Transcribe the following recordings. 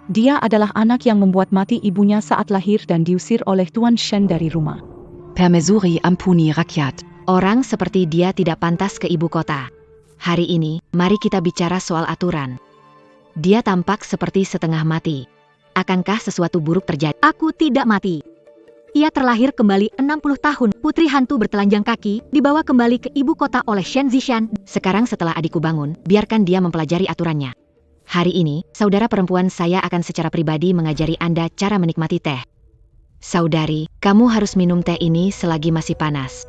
Dia adalah anak yang membuat mati ibunya saat lahir dan diusir oleh Tuan Shen dari rumah. Permaisuri ampuni rakyat. Orang seperti dia tidak pantas ke ibu kota. Hari ini, mari kita bicara soal aturan. Dia tampak seperti setengah mati. Akankah sesuatu buruk terjadi? Aku tidak mati. Ia terlahir kembali 60 tahun. Putri hantu bertelanjang kaki dibawa kembali ke ibu kota oleh Shen Zishan. Sekarang setelah adikku bangun, biarkan dia mempelajari aturannya. Hari ini, saudara perempuan saya akan secara pribadi mengajari Anda cara menikmati teh. Saudari, kamu harus minum teh ini selagi masih panas.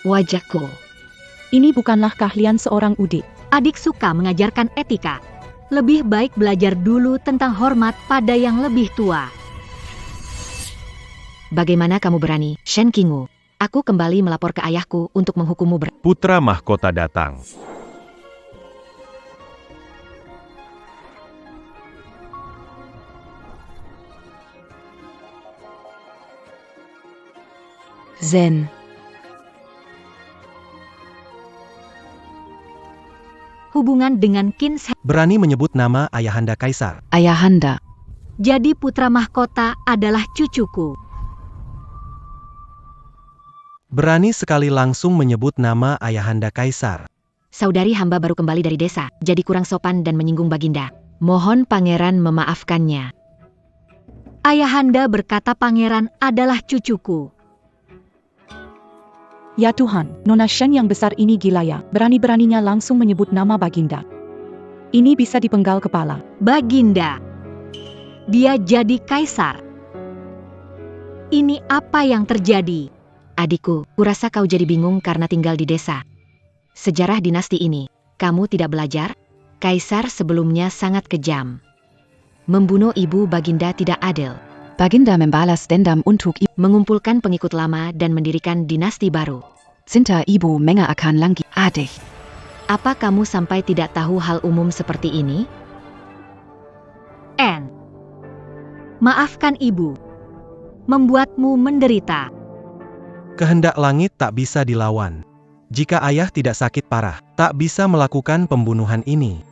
Wajahku. Ini bukanlah keahlian seorang udik. Adik suka mengajarkan etika. Lebih baik belajar dulu tentang hormat pada yang lebih tua. Bagaimana kamu berani, Shen Qingwu? Aku kembali melapor ke ayahku untuk menghukummu Putra mahkota datang. Zen. Hubungan dengan Qin Shi. Berani menyebut nama Ayahanda Kaisar. Ayahanda. Jadi putra mahkota adalah cucuku. Berani sekali langsung menyebut nama Ayahanda Kaisar. Saudari hamba baru kembali dari desa, jadi kurang sopan dan menyinggung Baginda. Mohon pangeran memaafkannya. Ayahanda berkata pangeran adalah cucuku. Ya Tuhan, Nona Shen yang besar ini gila ya, berani-beraninya langsung menyebut nama Baginda. Ini bisa dipenggal kepala. Baginda. Dia jadi kaisar. Ini apa yang terjadi? Adikku, kurasa kau jadi bingung karena tinggal di desa. Sejarah dinasti ini, kamu tidak belajar? Kaisar sebelumnya sangat kejam. Membunuh ibu Baginda tidak adil. Baginda membalas dendam untuk Mengumpulkan pengikut lama dan mendirikan dinasti baru. Cinta ibu Menga akan langgi adik. Apa kamu sampai tidak tahu hal umum seperti ini? Maafkan ibu. Membuatmu menderita. Kehendak langit tak bisa dilawan. Jika ayah tidak sakit parah, tak bisa melakukan pembunuhan ini.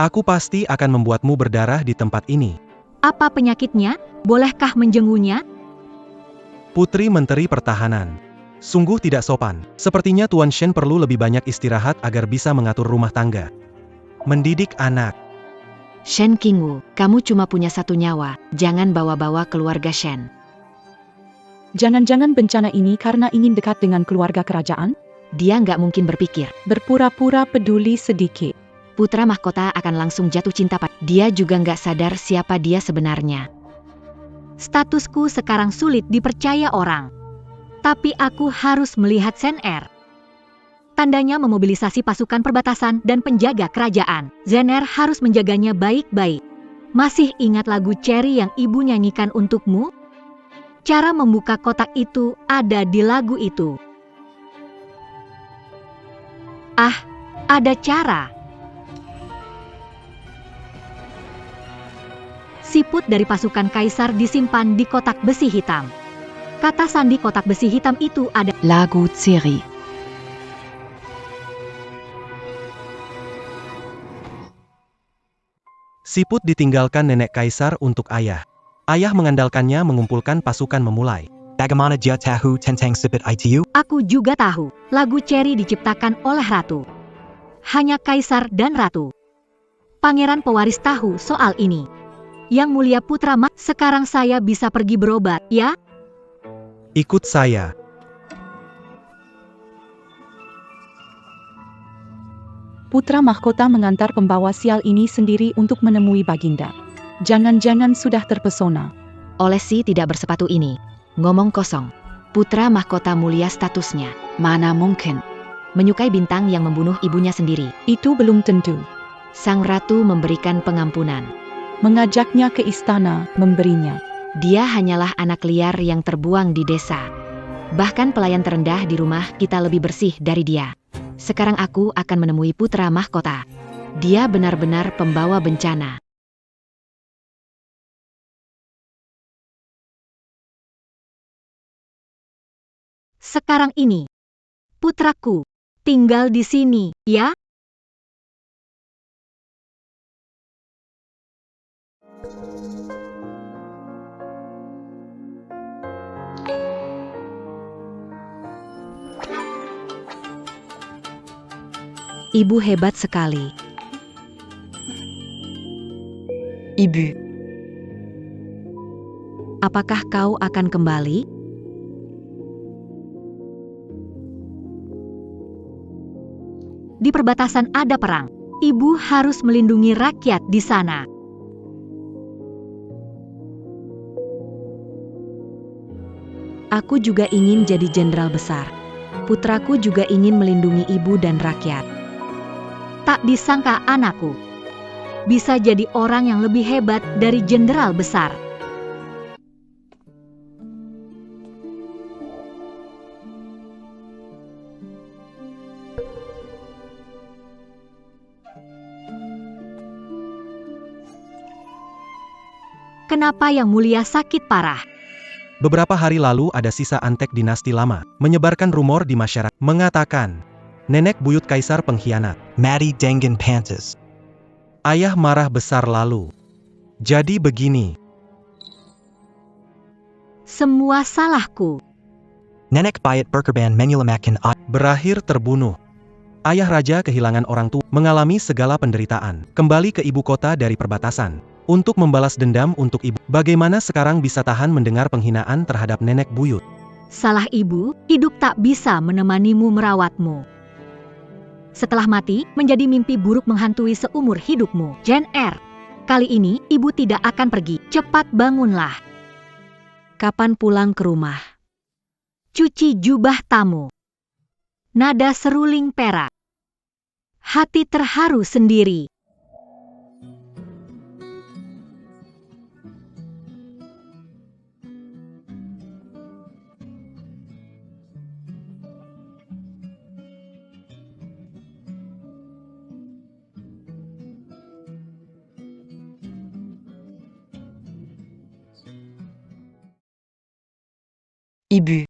Aku pasti akan membuatmu berdarah di tempat ini. Apa penyakitnya? Bolehkah menjenguknya? Putri Menteri Pertahanan. Sungguh tidak sopan. Sepertinya Tuan Shen perlu lebih banyak istirahat agar bisa mengatur rumah tangga. Mendidik anak. Shen Qingwu, kamu cuma punya satu nyawa, jangan bawa-bawa keluarga Shen. Jangan-jangan bencana ini karena ingin dekat dengan keluarga kerajaan? Dia nggak mungkin berpikir. Berpura-pura peduli sedikit. Putra mahkota akan langsung jatuh cinta pada dia juga nggak sadar siapa dia sebenarnya. Statusku sekarang sulit dipercaya orang. Tapi aku harus melihat Shen Er. Tandanya memobilisasi pasukan perbatasan dan penjaga kerajaan. Shen Er harus menjaganya baik-baik. Masih ingat lagu Cherry yang ibu nyanyikan untukmu? Cara membuka kotak itu ada di lagu itu. Ada cara. Siput dari pasukan kaisar disimpan di kotak besi hitam. Kata sandi kotak besi hitam itu ada Lagu Ceri. Siput ditinggalkan nenek kaisar untuk ayah. Ayah mengandalkannya mengumpulkan pasukan memulai. Bagaimana dia tahu tentang siput itu? Aku juga tahu. Lagu Cherry diciptakan oleh ratu. Hanya kaisar dan ratu. Pangeran pewaris tahu soal ini. Yang mulia putra sekarang saya bisa pergi berobat, ya? Ikut saya. Putra mahkota mengantar pembawa sial ini sendiri untuk menemui Baginda. Jangan-jangan sudah terpesona. Olesi tidak bersepatu ini. Ngomong kosong. Putra mahkota mulia statusnya. Mana mungkin. Menyukai bintang yang membunuh ibunya sendiri. Itu belum tentu. Sang ratu memberikan pengampunan. Mengajaknya ke istana, memberinya. Dia hanyalah anak liar yang terbuang di desa. Bahkan pelayan terendah di rumah kita lebih bersih dari dia. Sekarang aku akan menemui putra mahkota. Dia benar-benar pembawa bencana. sekarang ini. Putraku, tinggal di sini, ya? Ibu hebat sekali. Ibu. Apakah kau akan kembali? Di perbatasan ada perang. Ibu harus melindungi rakyat di sana. Aku juga ingin jadi jenderal besar. Putraku juga ingin melindungi ibu dan rakyat. Tak disangka anakku bisa jadi orang yang lebih hebat dari jenderal besar. Kenapa Yang Mulia sakit parah? Beberapa hari lalu ada sisa antek dinasti lama, menyebarkan rumor di masyarakat, mengatakan, nenek buyut kaisar pengkhianat, Mati Dengan Pantas. Ayah marah besar lalu. Jadi begini. Semua salahku. Nenek Payat Berkerban menyelamatkan berakhir terbunuh. Ayah raja kehilangan orang tua, mengalami segala penderitaan, kembali ke ibu kota dari perbatasan. Untuk membalas dendam untuk ibu, bagaimana sekarang bisa tahan mendengar penghinaan terhadap nenek buyut? Salah ibu, hidup tak bisa menemanimu merawatmu. Setelah mati, menjadi mimpi buruk menghantui seumur hidupmu. Jane Eyre, kali ini ibu tidak akan pergi. Cepat bangunlah. Kapan pulang ke rumah? Cuci jubah tamu. Nada seruling perak. Hati terharu sendiri. Ibu.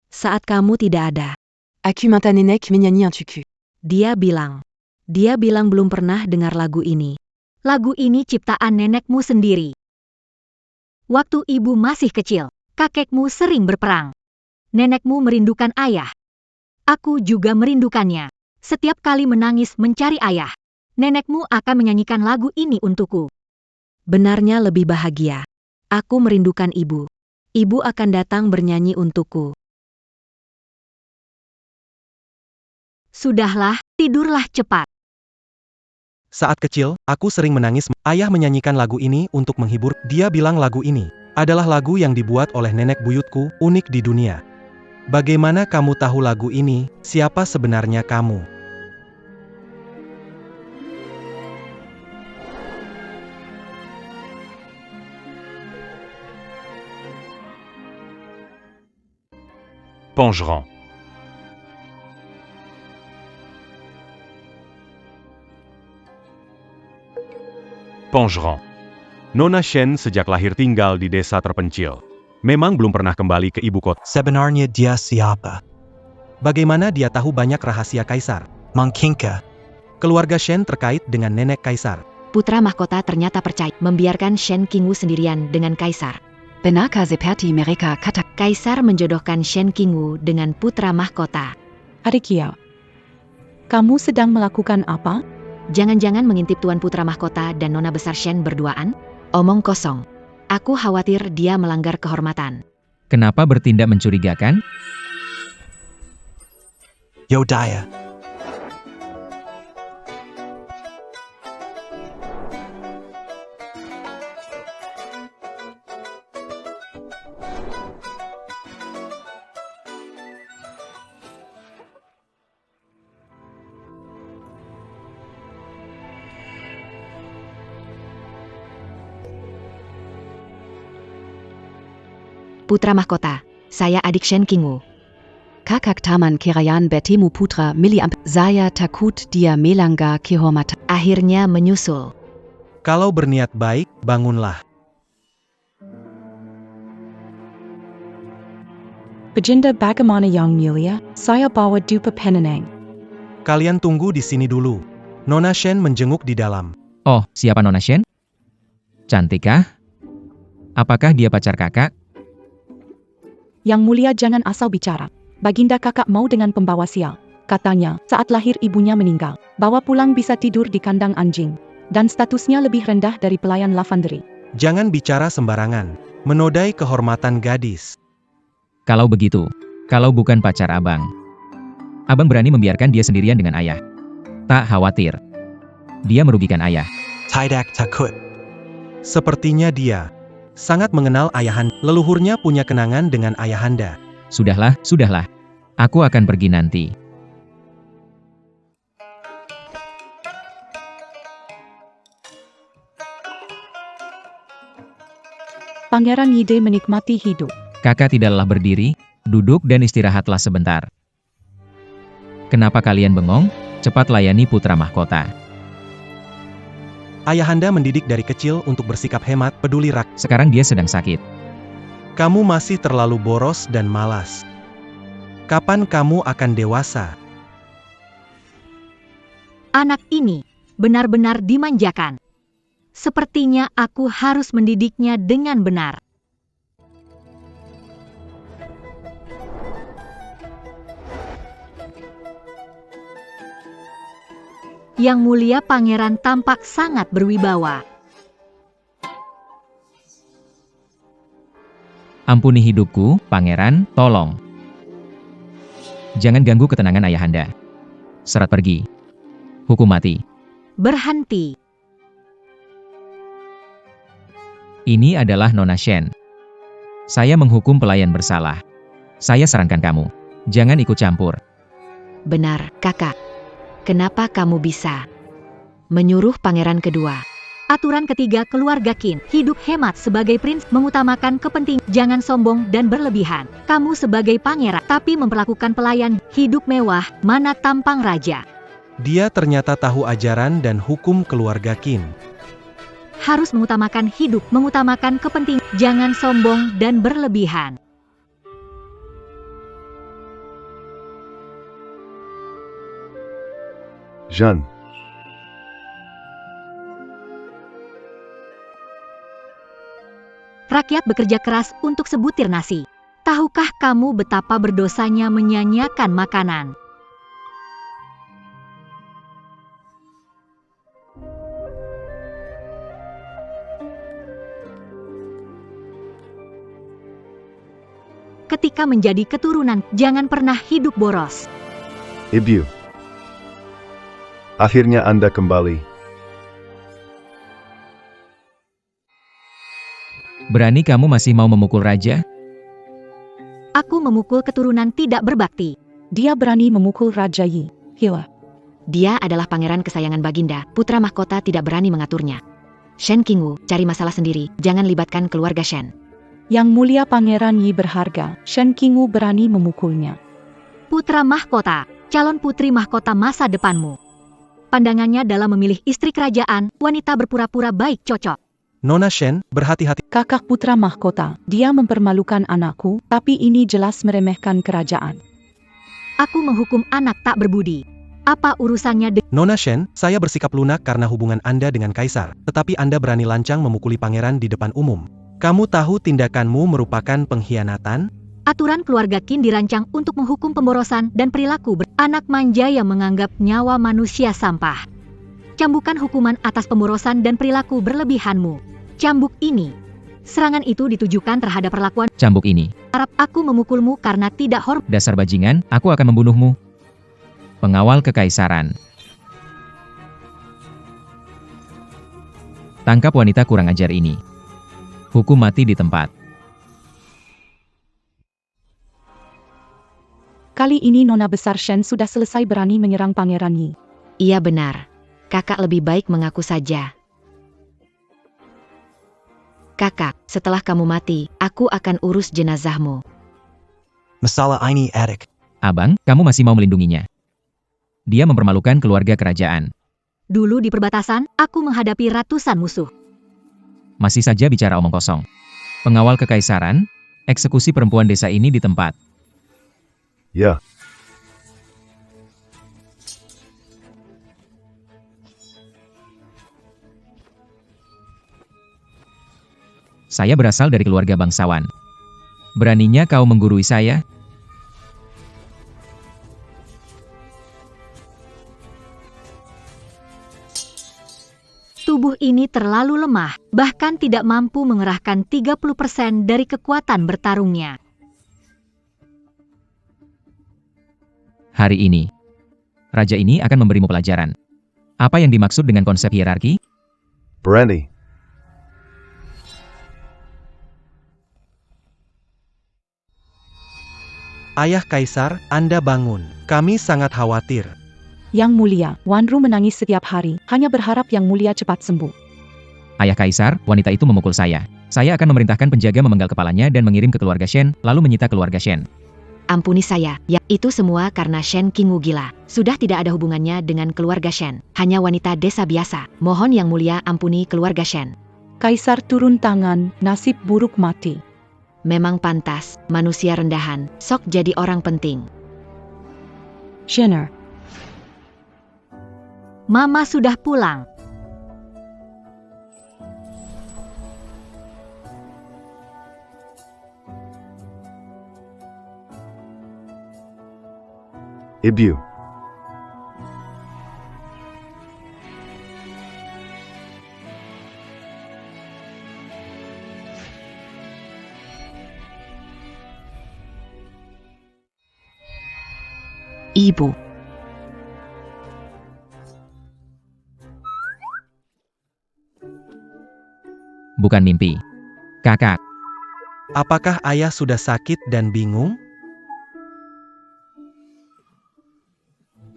Saat kamu tidak ada. Aku minta nenek menyanyi untukku. Dia bilang belum pernah dengar lagu ini. Lagu ini ciptaan nenekmu sendiri. Waktu ibu masih kecil, kakekmu sering berperang. Nenekmu merindukan ayah. Aku juga merindukannya. Setiap kali menangis mencari ayah, nenekmu akan menyanyikan lagu ini untukku. Benarnya lebih bahagia. Aku merindukan ibu. Ibu akan datang bernyanyi untukku. Sudahlah, tidurlah cepat. Saat kecil, aku sering menangis. Ayah menyanyikan lagu ini untuk menghibur. Dia bilang lagu ini adalah lagu yang dibuat oleh nenek buyutku, unik di dunia. Bagaimana kamu tahu lagu ini? Siapa sebenarnya kamu? Pongeron. Pongeron. Nona Shen sejak lahir tinggal di desa terpencil. Memang belum pernah kembali ke ibu kota. Sebenarnya dia siapa? Bagaimana dia tahu banyak rahasia kaisar? Mangkinka. Keluarga Shen terkait dengan nenek kaisar. Putra mahkota ternyata percaya membiarkan Shen Qingwu sendirian dengan kaisar. Benarkah seperti mereka kata? Kaisar menjodohkan Shen Qingwu dengan putra mahkota. Adik Yao, kamu sedang melakukan apa? Jangan-jangan mengintip Tuan Putra Mahkota dan Nona Besar Shen berduaan? Omong kosong. Aku khawatir dia melanggar kehormatan. Kenapa bertindak mencurigakan? Yodaya. Putra Mahkota, saya adik Shen Qingwu. Kakak Taman Kerayan bertemu putra Miliamp. Saya takut dia melanggar kehormatan. Akhirnya menyusul. Kalau berniat baik, bangunlah. Bagenda bagaimana yang mulia, saya bawa dupa penenang. Kalian tunggu di sini dulu. Nona Shen menjenguk di dalam. Oh, siapa Nona Shen? Cantikkah? Apakah dia pacar kakak? Yang mulia jangan asal bicara. Baginda kakak mau dengan pembawa sial. Katanya, saat lahir ibunya meninggal. Bawa pulang bisa tidur di kandang anjing. Dan statusnya lebih rendah dari pelayan lavandery. Jangan bicara sembarangan. Menodai kehormatan gadis. Kalau begitu, kalau bukan pacar abang, abang berani membiarkan dia sendirian dengan ayah. Tak khawatir. Dia merugikan ayah. Tidak takut. Sepertinya dia sangat mengenal ayahanda. Leluhurnya punya kenangan dengan ayahanda. Sudahlah, sudahlah. Aku akan pergi nanti. Pangeran Yide menikmati hidup. Kakak tidak lelah berdiri, duduk dan istirahatlah sebentar. Kenapa kalian bengong? Cepat layani putra mahkota. Ayahanda mendidik dari kecil untuk bersikap hemat, peduli rakyat. Sekarang dia sedang sakit. Kamu masih terlalu boros dan malas. Kapan kamu akan dewasa? Anak ini benar-benar dimanjakan. Sepertinya aku harus mendidiknya dengan benar. Yang mulia pangeran tampak sangat berwibawa. Ampuni hidupku, pangeran, tolong. Jangan ganggu ketenangan ayahanda. Serat pergi. Hukum mati. Berhenti. Ini adalah Nona Shen. Saya menghukum pelayan bersalah. Saya sarankan kamu, jangan ikut campur. Benar, kakak. Kenapa kamu bisa menyuruh pangeran kedua? Aturan ketiga keluarga Qin, hidup hemat sebagai prince, mengutamakan kepentingan, jangan sombong dan berlebihan. Kamu sebagai pangeran, tapi memperlakukan pelayan, hidup mewah, mana tampang raja. Dia ternyata tahu ajaran dan hukum keluarga Qin. Harus mengutamakan hidup, mengutamakan kepentingan, jangan sombong dan berlebihan. Jean. Rakyat bekerja keras untuk sebutir nasi. Tahukah kamu betapa berdosanya menyanyiakan makanan? Ketika menjadi keturunan, jangan pernah hidup boros. Ibu. Akhirnya Anda kembali. Berani kamu masih mau memukul raja? Aku memukul keturunan tidak berbakti. Dia berani memukul Raja Yi. Hila. Dia adalah pangeran kesayangan Baginda, putra mahkota tidak berani mengaturnya. Shen Qingwu, cari masalah sendiri, jangan libatkan keluarga Shen. Yang mulia Pangeran Yi berharga, Shen Qingwu berani memukulnya. Putra mahkota, calon putri mahkota masa depanmu. Pandangannya dalam memilih istri kerajaan, wanita berpura-pura baik cocok. Nona Shen, berhati-hati. Kakak putra mahkota, dia mempermalukan anakku, tapi ini jelas meremehkan kerajaan. Aku menghukum anak tak berbudi. Apa urusannya dengan... Nona Shen, saya bersikap lunak karena hubungan Anda dengan Kaisar, tetapi Anda berani lancang memukuli pangeran di depan umum. Kamu tahu tindakanmu merupakan pengkhianatan? Aturan keluarga Qin dirancang untuk menghukum pemborosan dan perilaku anak manja yang menganggap nyawa manusia sampah. Cambukan hukuman atas pemborosan dan perilaku berlebihanmu. Cambuk ini. Serangan itu ditujukan terhadap perlakuan. Cambuk ini. Harap aku memukulmu karena tidak hormat. Dasar bajingan, aku akan membunuhmu. Pengawal kekaisaran. Tangkap wanita kurang ajar ini. Hukum mati di tempat. Kali ini Nona Besar Shen sudah selesai berani menyerang Pangeran Yi. Iya benar. Kakak lebih baik mengaku saja. Kakak, setelah kamu mati, aku akan urus jenazahmu. Masalah ini edik. Abang, kamu masih mau melindunginya. Dia mempermalukan keluarga kerajaan. Dulu di perbatasan, aku menghadapi ratusan musuh. Masih saja bicara omong kosong. Pengawal kekaisaran, eksekusi perempuan desa ini di tempat. Ya, Saya berasal dari keluarga bangsawan. Beraninya kau menggurui saya? Tubuh ini terlalu lemah, bahkan tidak mampu mengerahkan 30% dari kekuatan bertarungnya. Hari ini, raja ini akan memberimu pelajaran. Apa yang dimaksud dengan konsep hierarki? berani. Ayah Kaisar, Anda bangun. Kami sangat khawatir. Yang Mulia, Wanru menangis setiap hari, hanya berharap Yang Mulia cepat sembuh. Ayah Kaisar, wanita itu memukul saya. Saya akan memerintahkan penjaga memenggal kepalanya dan mengirim ke keluarga Shen, lalu menyita keluarga Shen. Ampuni saya, ya, itu semua karena Shen Qingwu gila. Sudah tidak ada hubungannya dengan keluarga Shen. Hanya wanita desa biasa. Mohon Yang Mulia ampuni keluarga Shen. Kaisar turun tangan, nasib buruk mati. Memang pantas, manusia rendahan, sok jadi orang penting. Shen'er, Mama sudah pulang. Ibu, Ibu. Bukan mimpi. Kakak, Apakah ayah sudah sakit dan bingung?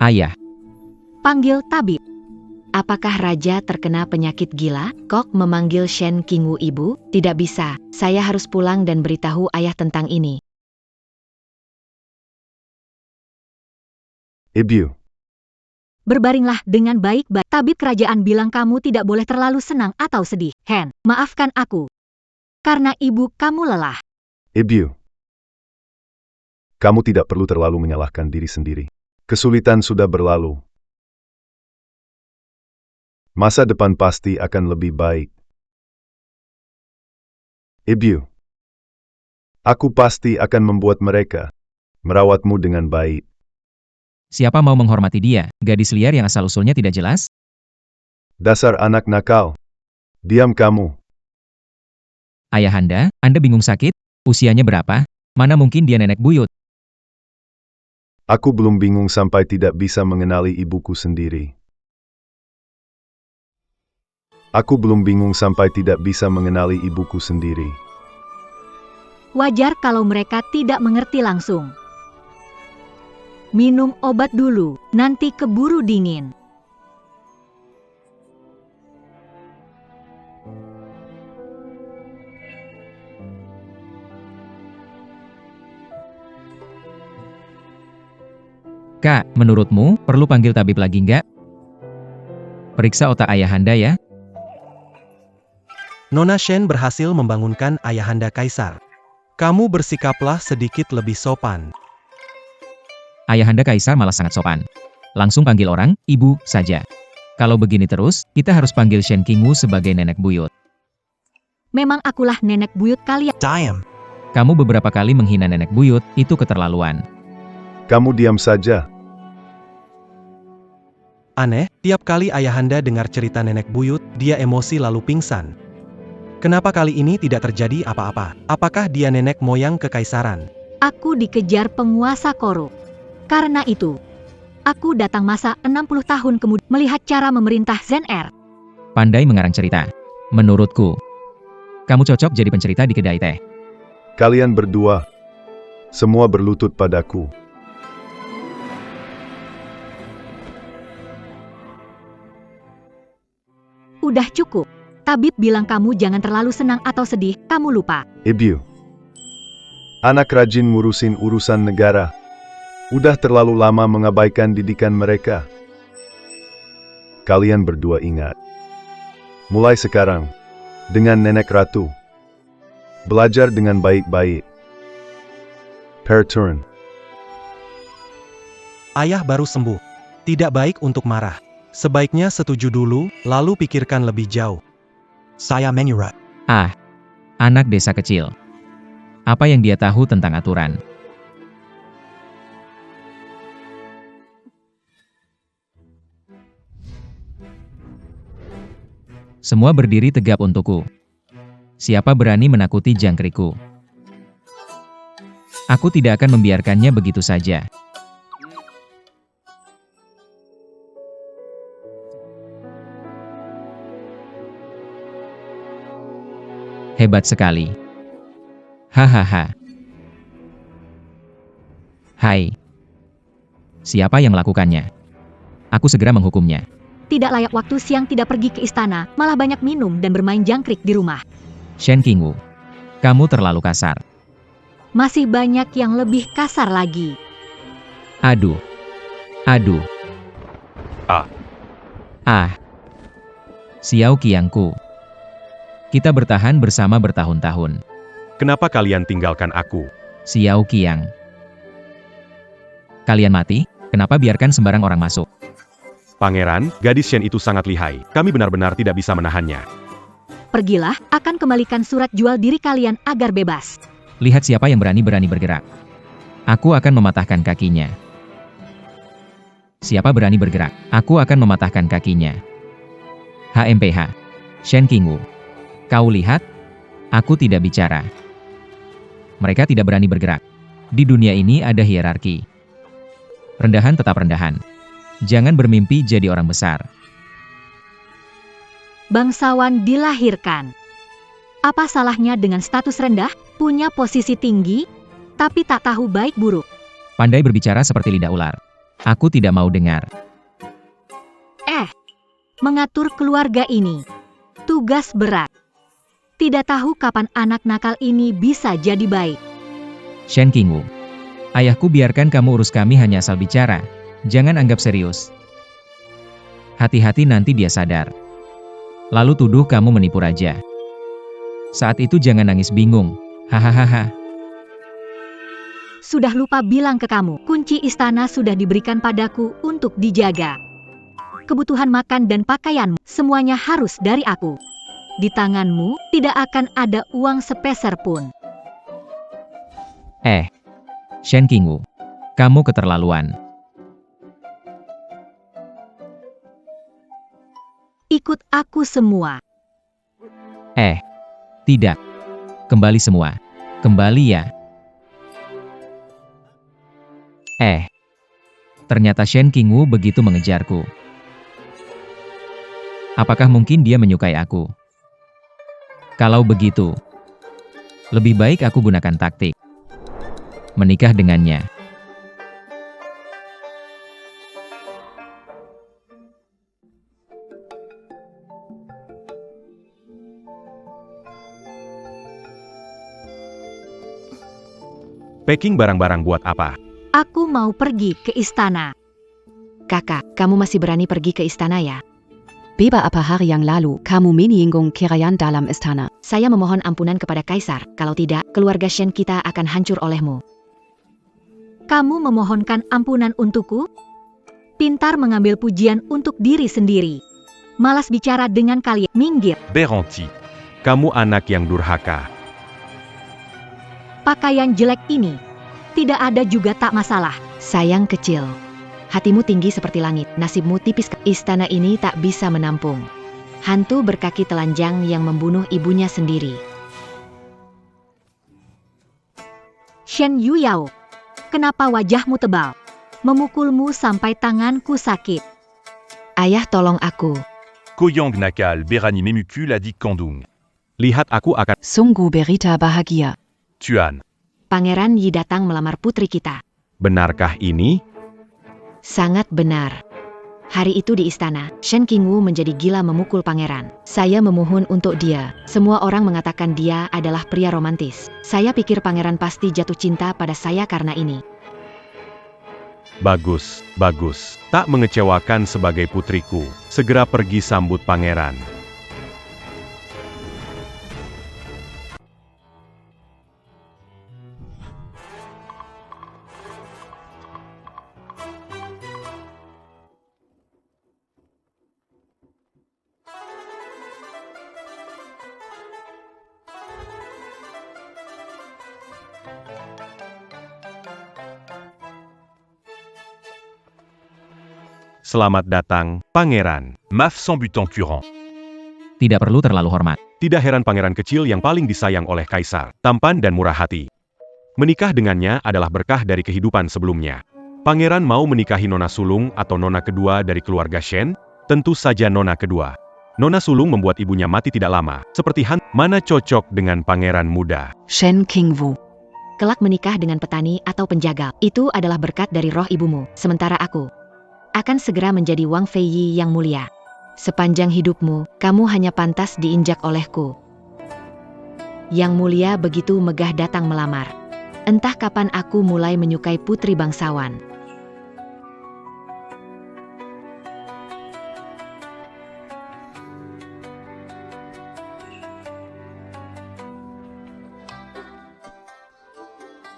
ayah, Panggil tabib. Apakah raja terkena penyakit gila? Kok memanggil Shen Qingwu ibu? Tidak bisa, saya harus pulang dan beritahu ayah tentang ini. Ibu, Berbaringlah dengan baik-baik. Tabib kerajaan bilang kamu tidak boleh terlalu senang atau sedih. Hen, maafkan aku. Karena ibu kamu lelah. Ibu. Kamu tidak perlu terlalu menyalahkan diri sendiri. Kesulitan sudah berlalu. Masa depan pasti akan lebih baik. Ibu. Aku pasti akan membuat mereka merawatmu dengan baik. siapa mau menghormati dia, gadis liar yang asal-usulnya tidak jelas? Dasar anak nakal. Diam kamu. Ayahanda, Anda bingung sakit? Usianya berapa? Mana mungkin dia nenek buyut? Aku belum bingung sampai tidak bisa mengenali ibuku sendiri. Aku belum bingung sampai tidak bisa mengenali ibuku sendiri. Wajar kalau mereka tidak mengerti langsung. Minum obat dulu, nanti keburu dingin. Kak, menurutmu, perlu panggil tabib lagi nggak? Periksa otak ayahanda ya. Nona Shen berhasil membangunkan ayahanda Kaisar. Kamu bersikaplah sedikit lebih sopan. Ayahanda Kaisar malah sangat sopan. Langsung panggil orang, ibu, saja. Kalau begini terus, kita harus panggil Shen Qingwu sebagai nenek buyut. Memang akulah nenek buyut kalian. Diam. Kamu beberapa kali menghina nenek buyut, itu keterlaluan. Kamu diam saja. Aneh, tiap kali ayahanda dengar cerita nenek buyut, dia emosi lalu pingsan. Kenapa kali ini tidak terjadi apa-apa? Apakah dia nenek moyang kekaisaran? Aku dikejar penguasa korup. Karena itu, aku datang masa 60 tahun kemudian melihat cara memerintah Zen-Er. Pandai mengarang cerita. Menurutku, kamu cocok jadi pencerita di kedai teh. Kalian berdua, semua berlutut padaku. Udah cukup. Tabib bilang kamu jangan terlalu senang atau sedih, kamu lupa. Ibu. Anak rajin ngurusin urusan negara. Udah terlalu lama mengabaikan didikan mereka. Kalian berdua ingat. Mulai sekarang, dengan nenek ratu. Belajar dengan baik-baik. Per turn. Ayah baru sembuh. Tidak baik untuk marah. Sebaiknya setuju dulu, lalu pikirkan lebih jauh. Saya menyurat. Ah, anak desa kecil. Apa yang dia tahu tentang aturan? Semua berdiri tegap untukku. Siapa berani menakuti jangkrikku? Aku tidak akan membiarkannya begitu saja. Hebat sekali. Hahaha. Hai. Siapa yang melakukannya? Aku segera menghukumnya. Tidak layak waktu siang tidak pergi ke istana, malah banyak minum dan bermain jangkrik di rumah. Shen Qingwu, kamu terlalu kasar. Masih banyak yang lebih kasar lagi. Aduh. Aduh. Ah. Ah. Xiao Qiangku. Kita bertahan bersama bertahun-tahun. Kenapa kalian tinggalkan aku? Xiao Qiang. Kalian mati? Kenapa biarkan sembarang orang masuk? Pangeran, gadis Shen itu sangat lihai. Kami benar-benar tidak bisa menahannya. Pergilah, akan kembalikan surat jual diri kalian agar bebas. Lihat siapa yang berani-berani bergerak. Aku akan mematahkan kakinya. Siapa berani bergerak? Aku akan mematahkan kakinya. HMPH. Shen Qingwu. Kau lihat? Aku tidak bicara. Mereka tidak berani bergerak. Di dunia ini ada hierarki. Rendahan tetap rendahan. Jangan bermimpi jadi orang besar. Bangsawan dilahirkan. Apa salahnya dengan status rendah, punya posisi tinggi, tapi tak tahu baik buruk? Pandai berbicara seperti lidah ular. Aku tidak mau dengar. Mengatur keluarga ini. Tugas berat. Tidak tahu kapan anak nakal ini bisa jadi baik. Shen Qingwu. Ayahku biarkan kamu urus kami hanya asal bicara. Jangan anggap serius. Hati-hati nanti dia sadar. Lalu tuduh kamu menipu raja. Saat itu jangan nangis bingung. Hahaha. Sudah lupa bilang ke kamu, kunci istana sudah diberikan padaku untuk dijaga. Kebutuhan makan dan pakaianmu, semuanya harus dari aku. Di tanganmu, tidak akan ada uang sepeser pun. Shen Qingwu. Kamu keterlaluan. Ikut aku semua. Tidak. Kembali semua. Kembali ya. Ternyata Shen Qingwu begitu mengejarku. Apakah mungkin dia menyukai aku? Kalau begitu, lebih baik aku gunakan taktik. Menikah dengannya. Packing barang-barang buat apa? Aku mau pergi ke istana. Kakak, kamu masih berani pergi ke istana ya? Beberapa hari yang lalu, kamu menyinggung Kirayan dalam istana. Saya memohon ampunan kepada Kaisar, kalau tidak, keluarga Shen kita akan hancur olehmu. Kamu memohonkan ampunan untukku? Pintar mengambil pujian untuk diri sendiri. Malas bicara dengan kalian. Minggir. Beronti. Kamu anak yang durhaka. Pakaian jelek ini. Tidak ada juga tak masalah. Sayang kecil. Hatimu tinggi seperti langit, nasibmu tipis. Istana ini tak bisa menampung hantu berkaki telanjang yang membunuh ibunya sendiri. Shen Yuyao. Kenapa wajahmu tebal? Memukulmu sampai tanganku sakit. Ayah tolong aku. Koyang Nakal Berani Memukul Adik Kandung. Lihat aku akan... Sungguh berita bahagia. Tuan. Pangeran Yi datang melamar putri kita. Benarkah ini? Sangat benar. Hari itu di istana, Shen Qingwu menjadi gila memukul pangeran. Saya memohon untuk dia. Semua orang mengatakan dia adalah pria romantis. Saya pikir pangeran pasti jatuh cinta pada saya karena ini. Bagus, bagus. Tak mengecewakan sebagai putriku. Segera pergi sambut pangeran. Selamat datang, Pangeran. Maf Sambutan Curant. Tidak perlu terlalu hormat. Tidak heran pangeran kecil yang paling disayang oleh kaisar, tampan dan murah hati. Menikah dengannya adalah berkah dari kehidupan sebelumnya. Pangeran mau menikahi Nona Sulung atau Nona kedua dari keluarga Shen? Tentu saja Nona kedua. Nona Sulung membuat ibunya mati tidak lama, seperti Han. Mana cocok dengan pangeran muda? Shen Qingwu. Kelak menikah dengan petani atau penjaga, itu adalah berkat dari roh ibumu, sementara aku akan segera menjadi Wang Feiyi yang mulia. Sepanjang hidupmu, kamu hanya pantas diinjak olehku. Yang mulia begitu megah datang melamar. Entah kapan aku mulai menyukai putri bangsawan.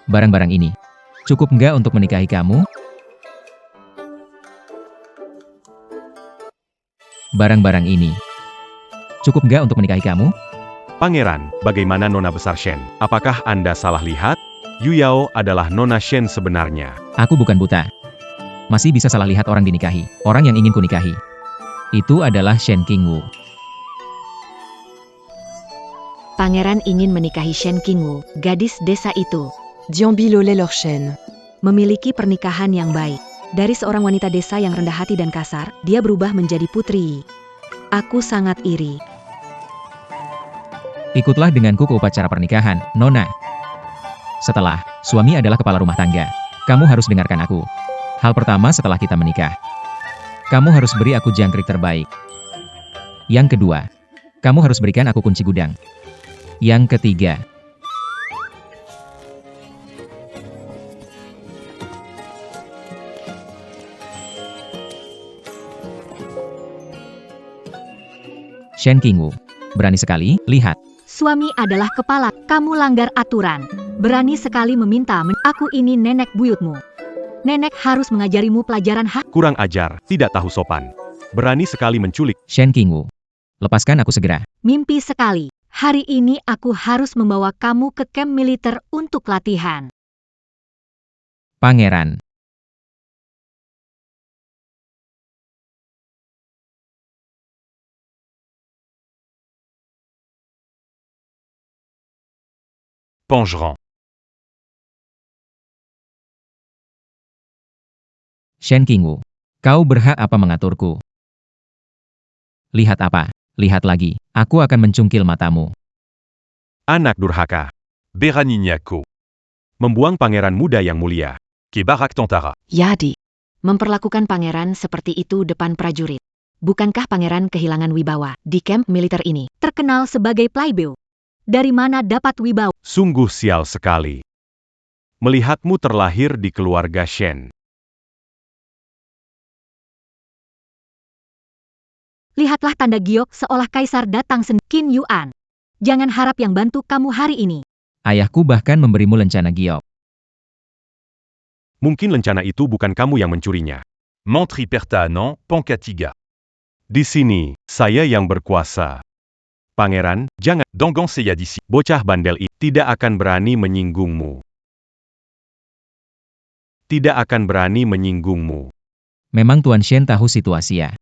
Barang-barang ini cukup enggak untuk menikahi kamu? Barang-barang ini cukup enggak untuk menikahi kamu? Pangeran, bagaimana Nona besar Shen? Apakah Anda salah lihat? Yu Yao adalah Nona Shen sebenarnya. Aku bukan buta. Masih bisa salah lihat orang dinikahi. Orang yang ingin kunikahi itu adalah Shen Qingwu. Pangeran ingin menikahi Shen Qingwu, gadis desa itu. Memiliki pernikahan yang baik. Dari seorang wanita desa yang rendah hati dan kasar, dia berubah menjadi putri. Aku sangat iri. Ikutlah denganku ke upacara pernikahan, Nona. Setelah, suami adalah kepala rumah tangga. Kamu harus dengarkan aku. Hal pertama setelah kita menikah, kamu harus beri aku jangkrik terbaik. Yang kedua, kamu harus berikan aku kunci gudang. Yang ketiga, Shen Qingwu, berani sekali, lihat. Suami adalah kepala, kamu langgar aturan. Berani sekali meminta aku ini nenek buyutmu. Nenek harus mengajarimu pelajaran hak. Kurang ajar, tidak tahu sopan. Berani sekali menculik. Shen Qingwu, lepaskan aku segera. Mimpi sekali. Hari ini aku harus membawa kamu ke kamp militer untuk latihan. Pangeran. Pangeran. Shen Qingwu, kau berhak apa mengaturku? Lihat apa? Lihat lagi, aku akan mencungkil matamu. Anak durhaka. Beranignako. Membuang pangeran muda yang mulia. Kebarak Tantara. Yadi. Memperlakukan pangeran seperti itu depan prajurit. Bukankah pangeran kehilangan wibawa di kamp militer ini? Terkenal sebagai playboy. Dari mana dapat wibawa? Sungguh sial sekali. Melihatmu terlahir di keluarga Shen. Lihatlah tanda giok seolah kaisar datang Qin Yuan. Jangan harap yang bantu kamu hari ini. Ayahku bahkan memberimu lencana giok. Mungkin lencana itu bukan kamu yang mencurinya. Mantri Pertahanan, Pankatiga. Di sini, saya yang berkuasa. Pangeran, jangan. Dangan Seyadisi. Bocah bandel itu tidak akan berani menyinggungmu. Tidak akan berani menyinggungmu. Memang Tuan Shen tahu situasi ya.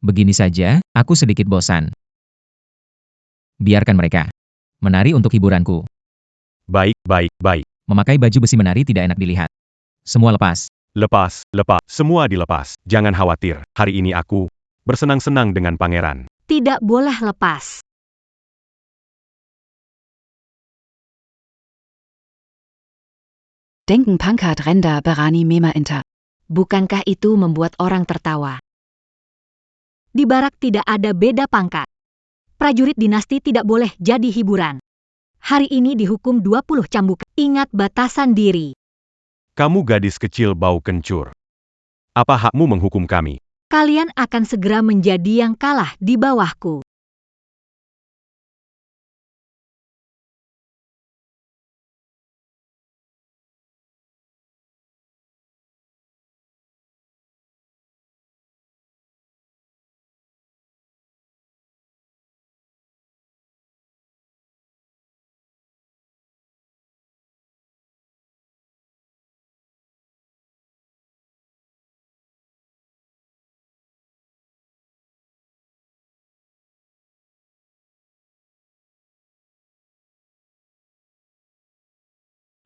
Begini saja, aku sedikit bosan. Biarkan mereka menari untuk hiburanku. Baik, baik, baik. Memakai baju besi menari tidak enak dilihat. Semua lepas. Lepas, lepas. Semua dilepas. Jangan khawatir, hari ini aku bersenang-senang dengan pangeran. Tidak boleh lepas. Denken Pankrat Renda Berani Mema Inter. Bukankah itu membuat orang tertawa? Di barak tidak ada beda pangkat. Prajurit dinasti tidak boleh jadi hiburan. Hari ini dihukum 20 cambuk. Ingat batasan diri. Kamu gadis kecil bau kencur. Apa hakmu menghukum kami? Kalian akan segera menjadi yang kalah di bawahku.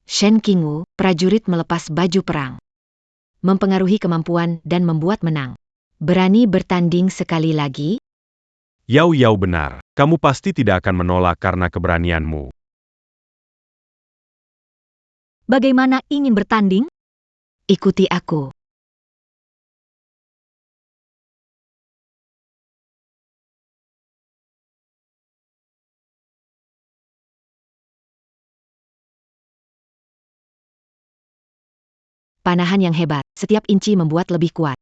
Shen Qingwu, prajurit melepas baju perang. Mempengaruhi kemampuan dan membuat menang. Berani bertanding sekali lagi? Yao Yao benar. Kamu pasti tidak akan menolak karena keberanianmu. Bagaimana ingin bertanding? Ikuti aku. Panahan yang hebat, setiap inci membuat lebih kuat.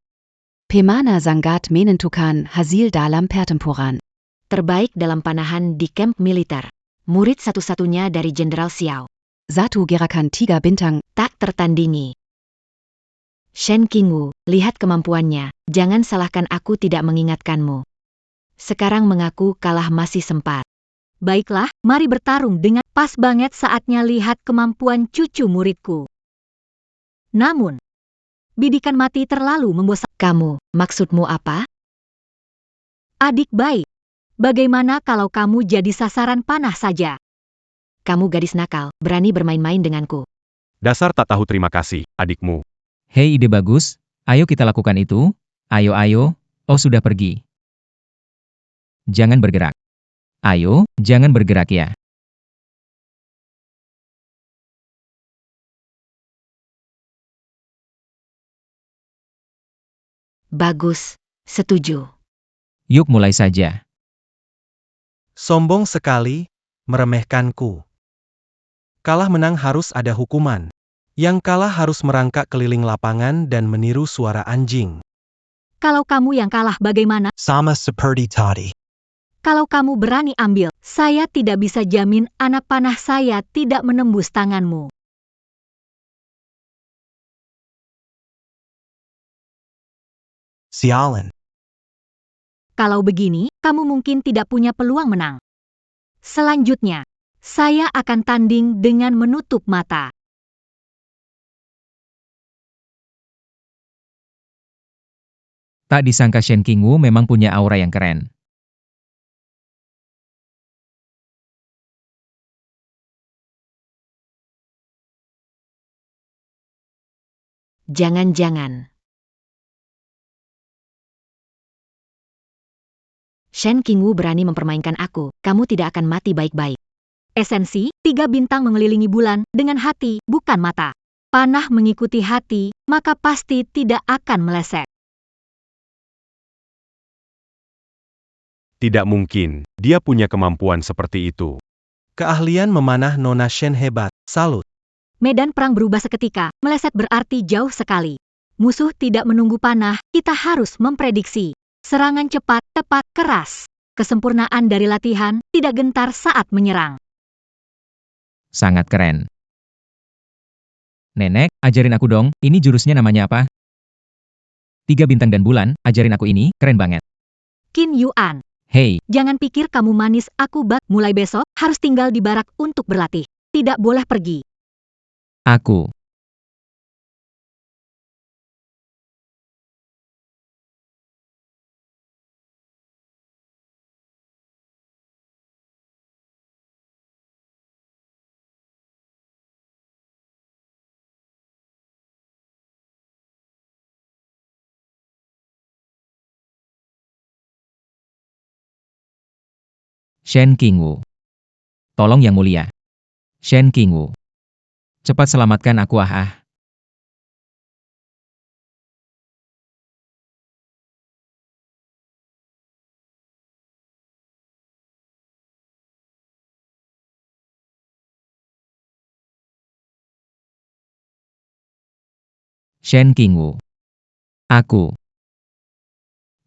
Pemana Sangat menentukan hasil dalam pertempuran. Terbaik dalam panahan di kamp militer. Murid satu-satunya dari Jenderal Xiao. Satu gerakan 3 bintang. Tak tertandingi. Shen Qingwu, lihat kemampuannya. Jangan salahkan aku tidak mengingatkanmu. Sekarang mengaku kalah masih sempat. Baiklah, mari bertarung dengan pas banget saatnya lihat kemampuan cucu muridku. Namun, bidikan mati terlalu membosankan. Kamu, maksudmu apa? Adik baik, bagaimana kalau kamu jadi sasaran panah saja? Kamu gadis nakal, berani bermain-main denganku. Dasar tak tahu terima kasih, adikmu. Hei, ide bagus. Ayo kita lakukan itu. Ayo. Oh, sudah pergi. Jangan bergerak. Ayo, jangan bergerak ya. Bagus, setuju. Yuk mulai saja. Sombong sekali, meremehkanku. Kalah menang harus ada hukuman. Yang kalah harus merangkak keliling lapangan dan meniru suara anjing. Kalau kamu yang kalah bagaimana? Sama seperti tadi. Kalau kamu berani ambil, saya tidak bisa jamin anak panah saya tidak menembus tanganmu. Sialan. Kalau begini, kamu mungkin tidak punya peluang menang. Selanjutnya, saya akan tanding dengan menutup mata. Tak disangka Shen Qingwu memang punya aura yang keren. Jangan-jangan. Shen Qingwu berani mempermainkan aku, kamu tidak akan mati baik-baik. Esensi, 3 bintang mengelilingi bulan, dengan hati, bukan mata. Panah mengikuti hati, maka pasti tidak akan meleset. Tidak mungkin, dia punya kemampuan seperti itu. Keahlian memanah Nona Shen hebat, salut. Medan perang berubah seketika, meleset berarti jauh sekali. Musuh tidak menunggu panah, kita harus memprediksi. Serangan cepat, tepat, keras. Kesempurnaan dari latihan, tidak gentar saat menyerang. Sangat keren. Nenek, ajarin aku dong, ini jurusnya namanya apa? 3 bintang dan bulan, ajarin aku ini, keren banget. Qin Yuan, Hei, jangan pikir kamu manis, aku bak. Mulai besok, harus tinggal di barak untuk berlatih. Tidak boleh pergi. aku. Shen Qingwu. Tolong Yang Mulia. Shen Qingwu. Cepat selamatkan aku ah. Shen Qingwu. Aku.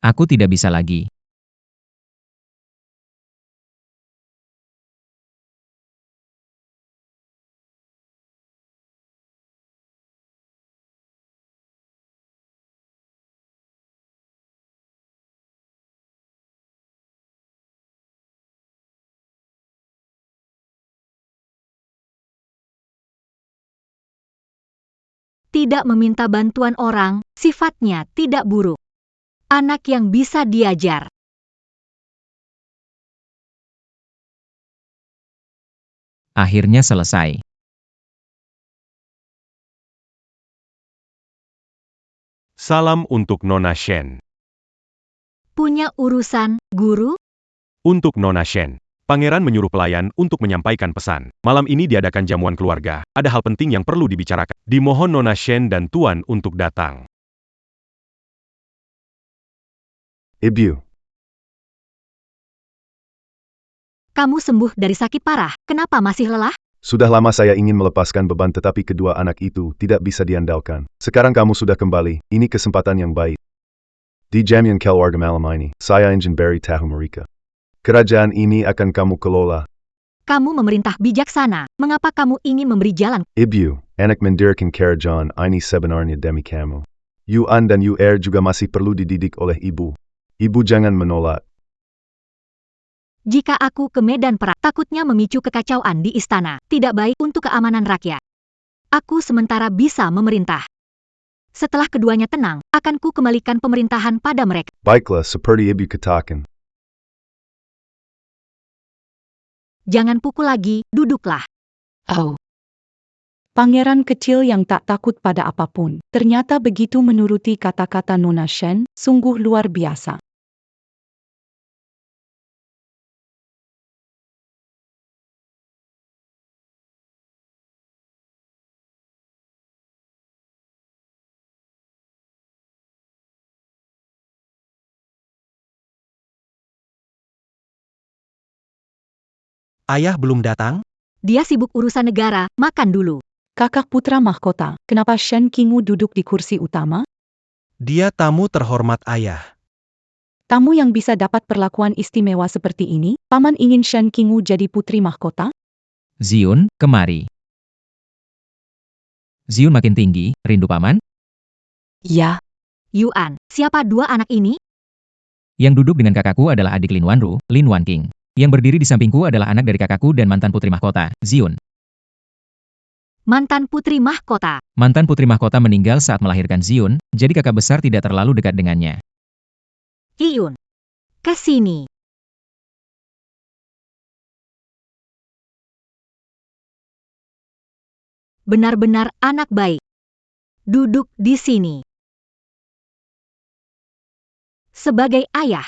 Aku tidak bisa lagi. Tidak meminta bantuan orang, sifatnya tidak buruk. Anak yang bisa diajar. Akhirnya selesai. Salam untuk Nona Shen. Punya urusan, guru? Untuk Nona Shen. Pangeran menyuruh pelayan untuk menyampaikan pesan. Malam ini diadakan jamuan keluarga. Ada hal penting yang perlu dibicarakan. Dimohon Nona Shen dan Tuan untuk datang. Ibu, Kamu sembuh dari sakit parah, kenapa masih lelah? sudah lama saya ingin melepaskan beban tetapi kedua anak itu tidak bisa diandalkan. Sekarang kamu sudah kembali, ini kesempatan yang baik. Di jam yang keluarga malam ini, saya ingin beri tahu mereka. Kerajaan ini akan kamu kelola. Kamu memerintah bijaksana, mengapa kamu ingin memberi jalan? Ibu, anak mendirikan kerajaan ini sebenarnya demi kamu. Yuan dan Yuer juga masih perlu dididik oleh ibu. Ibu jangan menolak. Jika aku ke medan perang, takutnya memicu kekacauan di istana, tidak baik untuk keamanan rakyat. Aku sementara bisa memerintah. Setelah keduanya tenang, akan ku kembalikan pemerintahan pada mereka. Baiklah seperti ibu katakan. Jangan pukul lagi, duduklah. Oh, Pangeran kecil yang tak takut pada apapun, ternyata begitu menuruti kata-kata Nona Shen, sungguh luar biasa. Ayah belum datang? Dia sibuk urusan negara, makan dulu. Kakak putra mahkota, kenapa Shen Qingwu duduk di kursi utama? Dia tamu terhormat ayah. Tamu yang bisa dapat perlakuan istimewa seperti ini, Paman ingin Shen Qingwu jadi putri mahkota? Ziun, kemari. Ziun makin tinggi, rindu paman? ya, Yuan, siapa dua anak ini? Yang duduk dengan kakakku adalah adik Lin Wanru, Lin Wanqing. Yang berdiri di sampingku adalah anak dari kakakku dan mantan putri mahkota, Ziun. Mantan putri mahkota. Mantan putri mahkota meninggal saat melahirkan Ziun, jadi kakak besar tidak terlalu dekat dengannya. Iyun, ke sini. Benar-benar anak baik. Duduk di sini. Sebagai ayah,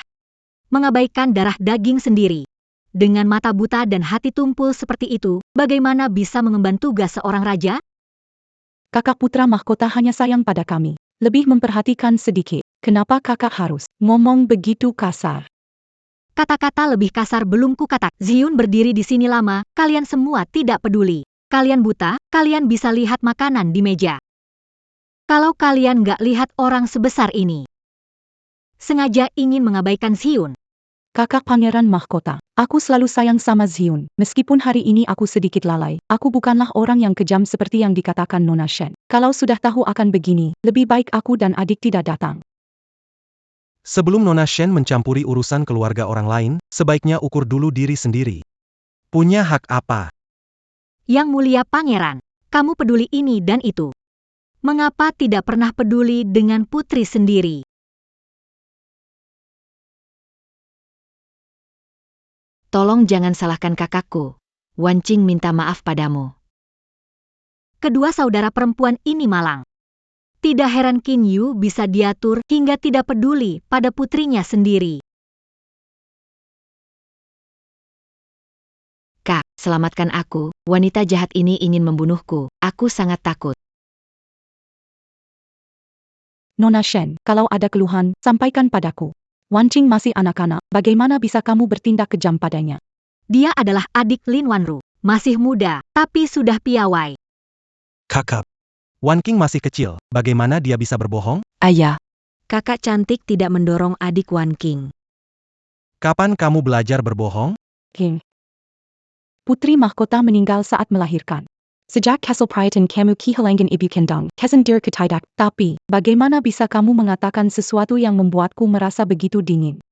mengabaikan darah daging sendiri. Dengan mata buta dan hati tumpul seperti itu, bagaimana bisa mengemban tugas seorang raja? Kakak putra mahkota hanya sayang pada kami, lebih memperhatikan sedikit. Kenapa kakak harus ngomong begitu kasar? Kata-kata lebih kasar belum kukatak. Ziun berdiri di sini lama, kalian semua tidak peduli. Kalian buta, kalian bisa lihat makanan di meja. Kalau kalian nggak lihat orang sebesar ini, sengaja ingin mengabaikan Ziun. Kakak pangeran mahkota, aku selalu sayang sama Ziun. Meskipun hari ini aku sedikit lalai, aku bukanlah orang yang kejam seperti yang dikatakan Nona Shen. Kalau sudah tahu akan begini, lebih baik aku dan adik tidak datang. Sebelum Nona Shen mencampuri urusan keluarga orang lain, sebaiknya ukur dulu diri sendiri. Punya hak apa? Yang mulia pangeran, kamu peduli ini dan itu. Mengapa tidak pernah peduli dengan putri sendiri? Tolong jangan salahkan kakakku. Wanqing minta maaf padamu. Kedua saudara perempuan ini malang. Tidak heran Qin Yu bisa diatur hingga tidak peduli pada putrinya sendiri. Kak, selamatkan aku. Wanita jahat ini ingin membunuhku. Aku sangat takut. Nona Shen, kalau ada keluhan, sampaikan padaku. Wanqing masih anak-anak, bagaimana bisa kamu bertindak kejam padanya? Dia adalah adik Lin Wanru, masih muda, tapi sudah piawai. Kakak. Wanqing masih kecil, bagaimana dia bisa berbohong? ayah, Kakak cantik tidak mendorong adik Wanqing. Kapan kamu belajar berbohong? King. Putri mahkota meninggal saat melahirkan. Sejak Castle Priorton kamu kehilangan ibu kandung, kesendir ketidak. Tapi, bagaimana bisa kamu mengatakan sesuatu yang membuatku merasa begitu dingin?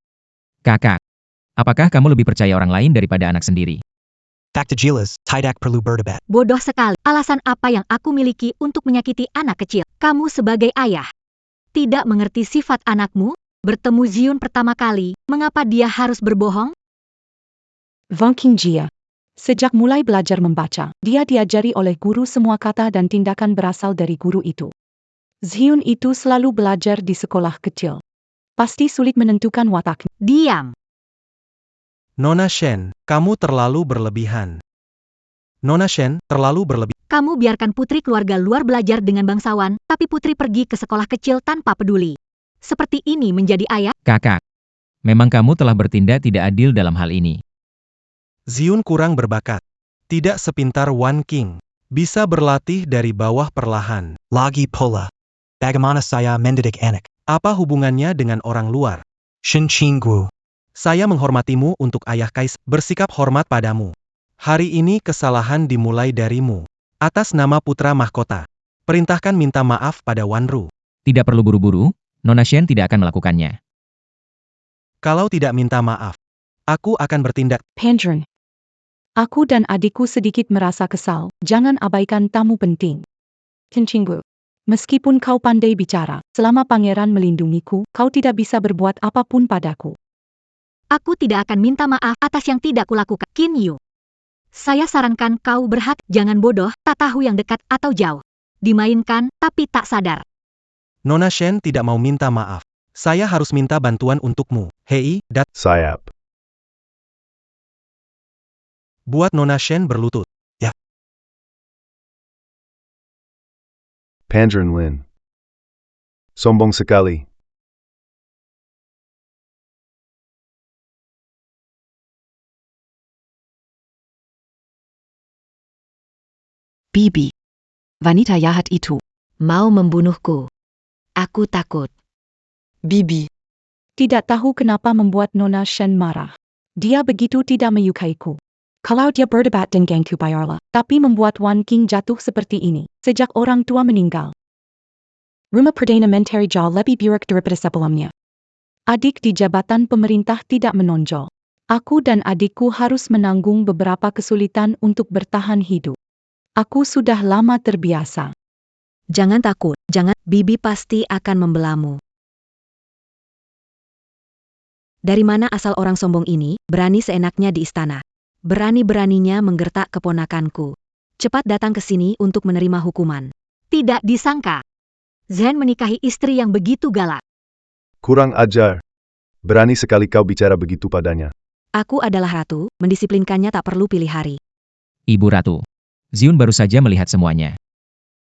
Kakak, apakah kamu lebih percaya orang lain daripada anak sendiri? Fakta jelas, tidak perlu berdebat. Bodoh sekali. Alasan apa yang aku miliki untuk menyakiti anak kecil? Kamu sebagai ayah tidak mengerti sifat anakmu? Bertemu Ziun pertama kali, mengapa dia harus berbohong? Wanqing Jia. Sejak mulai belajar membaca, dia diajari oleh guru semua kata dan tindakan berasal dari guru itu. Ziun itu selalu belajar di sekolah kecil. Pasti sulit menentukan wataknya. Diam. Nona Shen, kamu terlalu berlebihan. Nona Shen, terlalu berlebihan. Kamu biarkan putri keluarga luar belajar dengan bangsawan, tapi putri pergi ke sekolah kecil tanpa peduli. Seperti ini menjadi ayah? Kakak, memang kamu telah bertindak tidak adil dalam hal ini. Ziun kurang berbakat. Tidak sepintar Wan King. Bisa berlatih dari bawah perlahan. Lagi pula. Bagaimana saya mendidik anak? Apa hubungannya dengan orang luar? Shin Qinggu. Saya menghormatimu untuk ayah Kaisar. Bersikap hormat padamu. Hari ini kesalahan dimulai darimu. Atas nama putra mahkota. Perintahkan minta maaf pada Wan Ru. Tidak perlu buru-buru, Nona Shen tidak akan melakukannya. Kalau tidak minta maaf, aku akan bertindak. Pangeran. Aku dan adikku sedikit merasa kesal. Jangan abaikan tamu penting. Kencinggu. Meskipun kau pandai bicara, selama pangeran melindungiku, kau tidak bisa berbuat apapun padaku. Aku tidak akan minta maaf atas yang tidak kulakukan. Qin Yu. Saya sarankan kau berhati, jangan bodoh, tak tahu yang dekat atau jauh. Dimainkan, tapi tak sadar. Nona Shen tidak mau minta maaf. Saya harus minta bantuan untukmu. Hei, Sayap. buat Nona Shen berlutut. Pangeran Lin. Sombong sekali. Bibi. Wanita jahat itu. Mau membunuhku. Aku takut. Bibi. Tidak tahu kenapa membuat Nona Shen marah. Dia begitu tidak menyukaiku. Kalau dia berdebat denganku bayarlah, tapi membuat Wan King jatuh seperti ini, sejak orang tua meninggal. Rumah Perdana Menteri jauh lebih buruk daripada sebelumnya. Adik di jabatan pemerintah tidak menonjol. Aku dan adikku harus menanggung beberapa kesulitan untuk bertahan hidup. Aku sudah lama terbiasa. Jangan takut, jangan, Bibi pasti akan membelamu. Dari mana asal orang sombong ini, berani seenaknya di istana? Berani-beraninya menggertak keponakanku. Cepat datang ke sini untuk menerima hukuman. Tidak disangka. Zhen menikahi istri yang begitu galak. Kurang ajar. Berani sekali kau bicara begitu padanya. Aku adalah ratu, mendisiplinkannya tak perlu pilih hari. Ibu Ratu, Ziun baru saja melihat semuanya.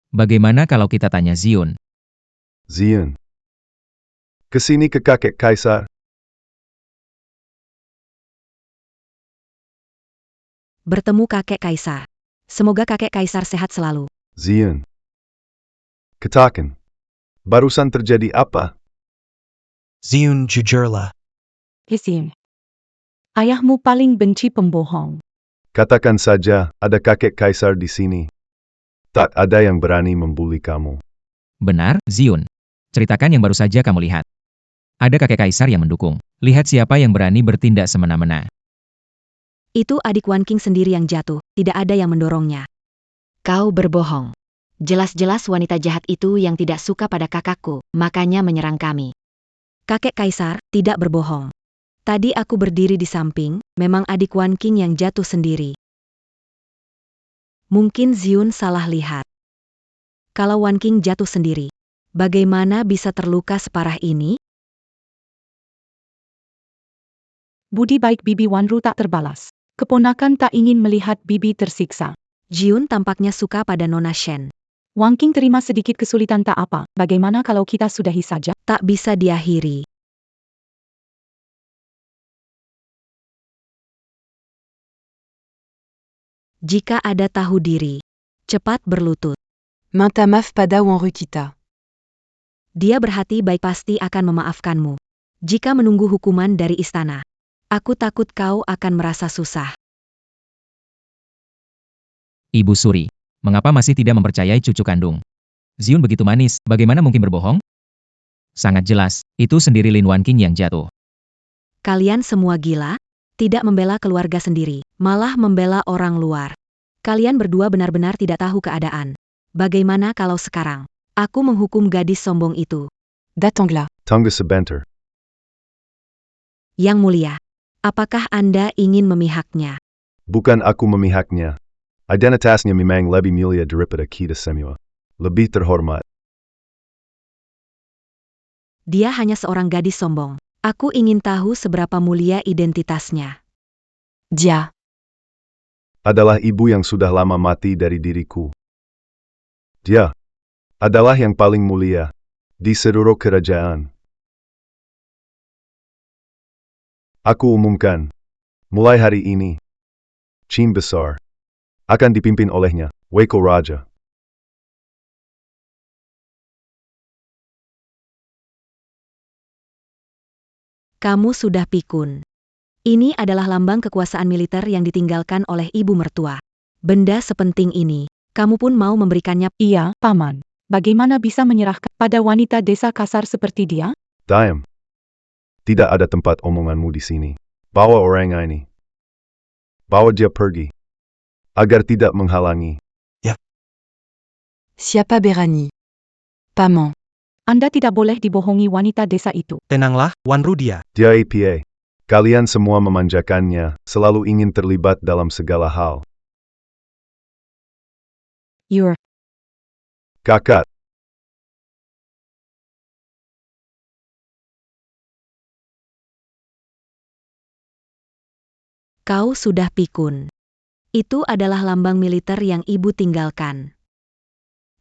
Bagaimana kalau kita tanya Ziun? Ziun. Kesini ke kakek Kaisar. Bertemu kakek Kaisar. Semoga kakek Kaisar sehat selalu. Ziun. Katakan. Barusan terjadi apa? Ziun jujurlah. Ziun. Ayahmu paling benci pembohong. Katakan saja, ada kakek Kaisar di sini. Tak ada yang berani membuli kamu. Benar, Ziun. Ceritakan yang baru saja kamu lihat. Ada kakek Kaisar yang mendukung. Lihat siapa yang berani bertindak semena-mena. Itu adik Wan King sendiri yang jatuh, tidak ada yang mendorongnya. Kau berbohong. Jelas-jelas wanita jahat itu yang tidak suka pada kakakku, makanya menyerang kami. Kakek Kaisar tidak berbohong. Tadi aku berdiri di samping, memang adik Wan King yang jatuh sendiri. Mungkin Ziun salah lihat. Kalau Wan King jatuh sendiri, bagaimana bisa terluka separah ini? Budi baik Bibi Wan Ru tak terbalas. Keponakan tak ingin melihat Bibi tersiksa. Jiun tampaknya suka pada Nona Shen. Wang King terima sedikit kesulitan tak apa. Bagaimana kalau kita sudahi saja? Tak bisa diakhiri. Jika ada tahu diri, cepat berlutut. Minta maaf pada Wan Ru kita. Dia berhati baik pasti akan memaafkanmu. Jika menunggu hukuman dari istana, aku takut kau akan merasa susah. Ibu Suri, mengapa masih tidak mempercayai cucu kandung? Ziun begitu manis, bagaimana mungkin berbohong? Sangat jelas, itu sendiri Lin Wan King yang jatuh. Kalian semua gila? Tidak membela keluarga sendiri, malah membela orang luar. Kalian berdua benar-benar tidak tahu keadaan. Bagaimana kalau sekarang aku menghukum gadis sombong itu? Datanglah. Tunggu sebentar. Yang mulia, apakah Anda ingin memihaknya? Bukan aku memihaknya. Identitasnya memang lebih mulia daripada kita semua. Lebih terhormat. Dia hanya seorang gadis sombong. Aku ingin tahu seberapa mulia identitasnya. Dia Adalah ibu yang sudah lama mati dari diriku. Dia adalah yang paling mulia di seluruh kerajaan. Aku umumkan, mulai hari ini, Qin besar akan dipimpin olehnya, Weko Raja. Kamu sudah pikun. Ini adalah lambang kekuasaan militer yang ditinggalkan oleh ibu mertua. Benda sepenting ini, kamu pun mau memberikannya. Iya, Paman. Bagaimana bisa menyerahkan pada wanita desa kasar seperti dia? Diam. Tidak ada tempat omonganmu di sini. Bawa orang ini. Bawa dia pergi. Agar tidak menghalangi. Siapa berani? Paman. Anda tidak boleh dibohongi wanita desa itu. Tenanglah, Wan Rudia. Dia APA. Kalian semua memanjakannya, selalu ingin terlibat dalam segala hal. You're Kakak. Kau sudah pikun. Itu adalah lambang militer yang ibu tinggalkan.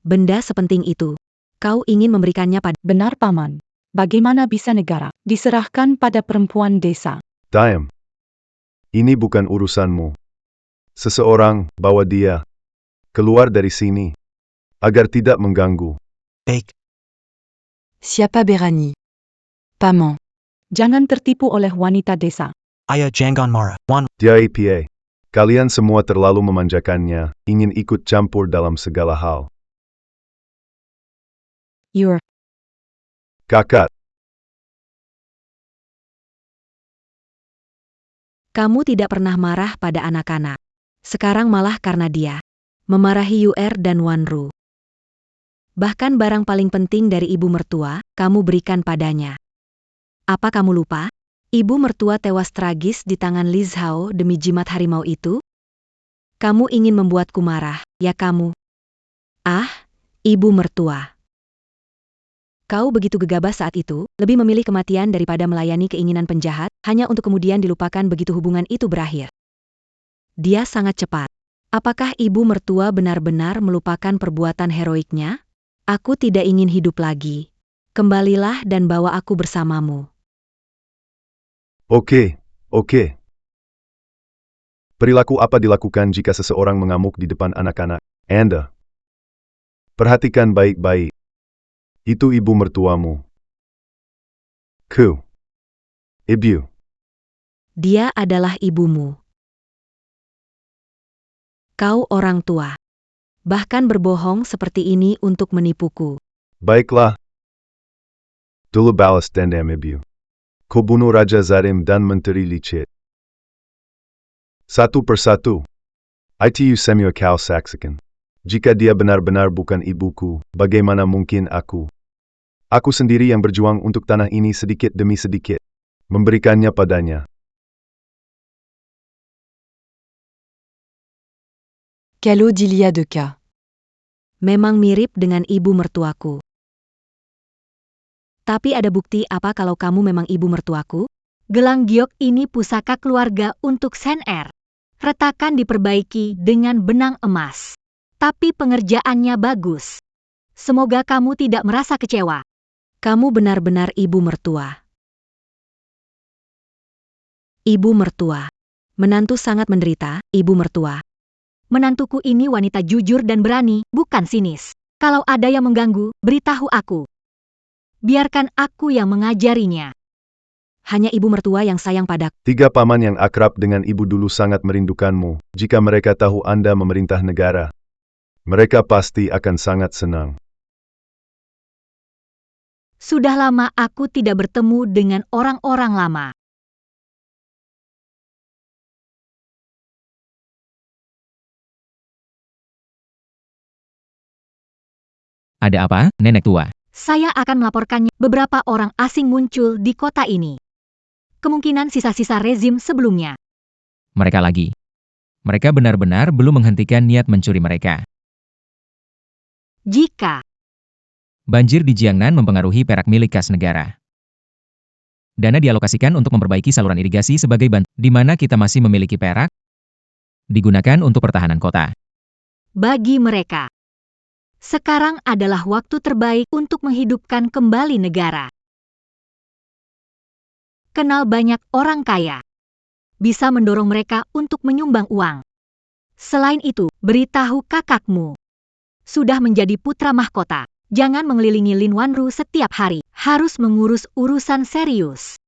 Benda sepenting itu, kau ingin memberikannya pada... benar, Paman. Bagaimana bisa negara diserahkan pada perempuan desa? Diam. Ini bukan urusanmu. Seseorang bawa dia keluar dari sini agar tidak mengganggu. Baik. Siapa berani? Paman. Jangan tertipu oleh wanita desa. Ayah Jangan marah. Wan. Dia APA. Kalian semua terlalu memanjakannya, ingin ikut campur dalam segala hal. You're Kakak. Kamu tidak pernah marah pada anak-anak. Sekarang malah karena dia memarahi UR dan Wanru. Bahkan barang paling penting dari ibu mertua, kamu berikan padanya. Apa kamu lupa? Ibu mertua tewas tragis di tangan Liz Hao demi jimat harimau itu? Kamu ingin membuatku marah, ya kamu? Ah, ibu mertua. Kau begitu gegabah saat itu, lebih memilih kematian daripada melayani keinginan penjahat, hanya untuk kemudian dilupakan begitu hubungan itu berakhir. Dia sangat cepat. Apakah ibu mertua benar-benar melupakan perbuatan heroiknya? Aku tidak ingin hidup lagi. Kembalilah dan bawa aku bersamamu. Oke. Perilaku apa dilakukan jika seseorang mengamuk di depan anak-anak? Anda. Perhatikan baik-baik. Itu ibu mertuamu. Ibu. Dia adalah ibumu. Kau orang tua. Bahkan berbohong seperti ini untuk menipuku. Baiklah. Dulu balas dendam ibu. Kau bunuh Raja Zarim dan Menteri Licit. Satu persatu. Itu semua kau saksikan. Jika dia benar-benar bukan ibuku, bagaimana mungkin aku? Aku sendiri yang berjuang untuk tanah ini sedikit demi sedikit. Memberikannya padanya. Quel eau il y a de cas? Memang mirip dengan ibu mertuaku. Tapi ada bukti apa kalau kamu memang ibu mertuaku? Gelang giok ini pusaka keluarga untuk Sen Er. Retakan diperbaiki dengan benang emas. Tapi pengerjaannya bagus. Semoga kamu tidak merasa kecewa. Kamu benar-benar ibu mertua. Ibu mertua. Menantu sangat menderita, ibu mertua. Menantuku ini wanita jujur dan berani, bukan sinis. Kalau ada yang mengganggu, beritahu aku. Biarkan aku yang mengajarinya. Hanya ibu mertua yang sayang padaku. 3 paman yang akrab dengan ibu dulu sangat merindukanmu. Jika mereka tahu Anda memerintah negara, mereka pasti akan sangat senang. Sudah lama aku tidak bertemu dengan orang-orang lama. Ada apa, nenek tua? Saya akan melaporkannya. Beberapa orang asing muncul di kota ini. Kemungkinan sisa-sisa rezim sebelumnya. Mereka lagi. Mereka benar-benar belum menghentikan niat mencuri mereka. Jika Banjir di Jiangnan mempengaruhi perak milik kas negara. Dana dialokasikan untuk memperbaiki saluran irigasi sebagai bantuan, di mana kita masih memiliki perak, digunakan untuk pertahanan kota. Bagi mereka, sekarang adalah waktu terbaik untuk menghidupkan kembali negara. Kenal banyak orang kaya, bisa mendorong mereka untuk menyumbang uang. Selain itu, beritahu kakakmu, sudah menjadi putra mahkota. Jangan mengelilingi Lin Wanru setiap hari. Harus mengurus urusan serius.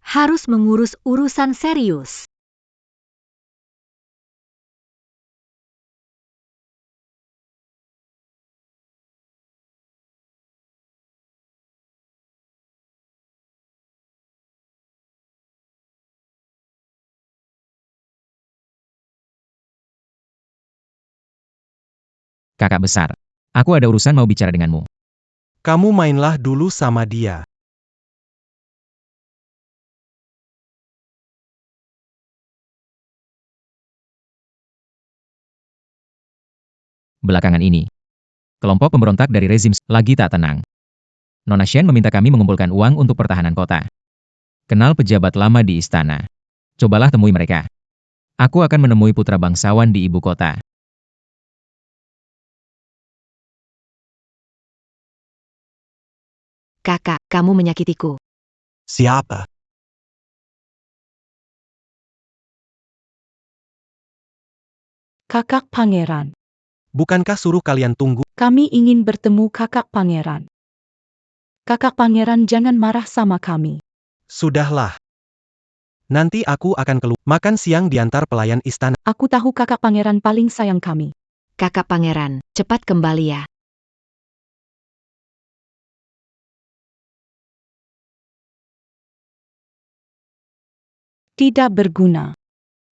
Harus mengurus urusan serius. Kakak besar, aku ada urusan mau bicara denganmu. Kamu mainlah dulu sama dia. Belakangan ini, kelompok pemberontak dari rezim lagi tak tenang. Nona Shen meminta kami mengumpulkan uang untuk pertahanan kota. Kenal pejabat lama di istana. Cobalah temui mereka. Aku akan menemui putra bangsawan di ibu kota. Kakak, kamu menyakitiku. Siapa? Kakak pangeran, Bukankah suruh kalian tunggu? kami ingin bertemu kakak pangeran. Kakak pangeran jangan marah sama kami. Sudahlah. Nanti aku akan keluar makan siang diantar pelayan istana. Aku tahu kakak pangeran paling sayang kami. Kakak pangeran, cepat kembali ya. Tidak berguna.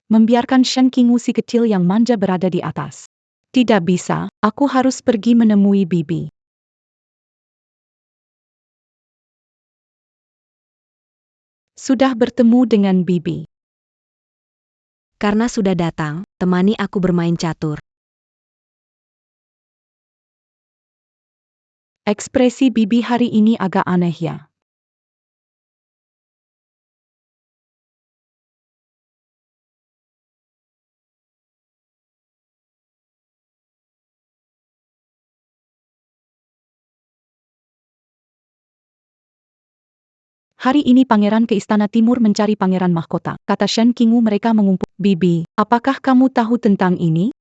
Membiarkan Shen Qingwu si kecil yang manja berada di atas. Tidak bisa, aku harus pergi menemui bibi. Sudah bertemu dengan bibi. Karena sudah datang, temani aku bermain catur. Ekspresi bibi hari ini agak aneh ya. Hari ini pangeran ke istana timur mencari pangeran mahkota. Kata Shen Qingwu mereka mengumpul. Bibi, apakah kamu tahu tentang ini?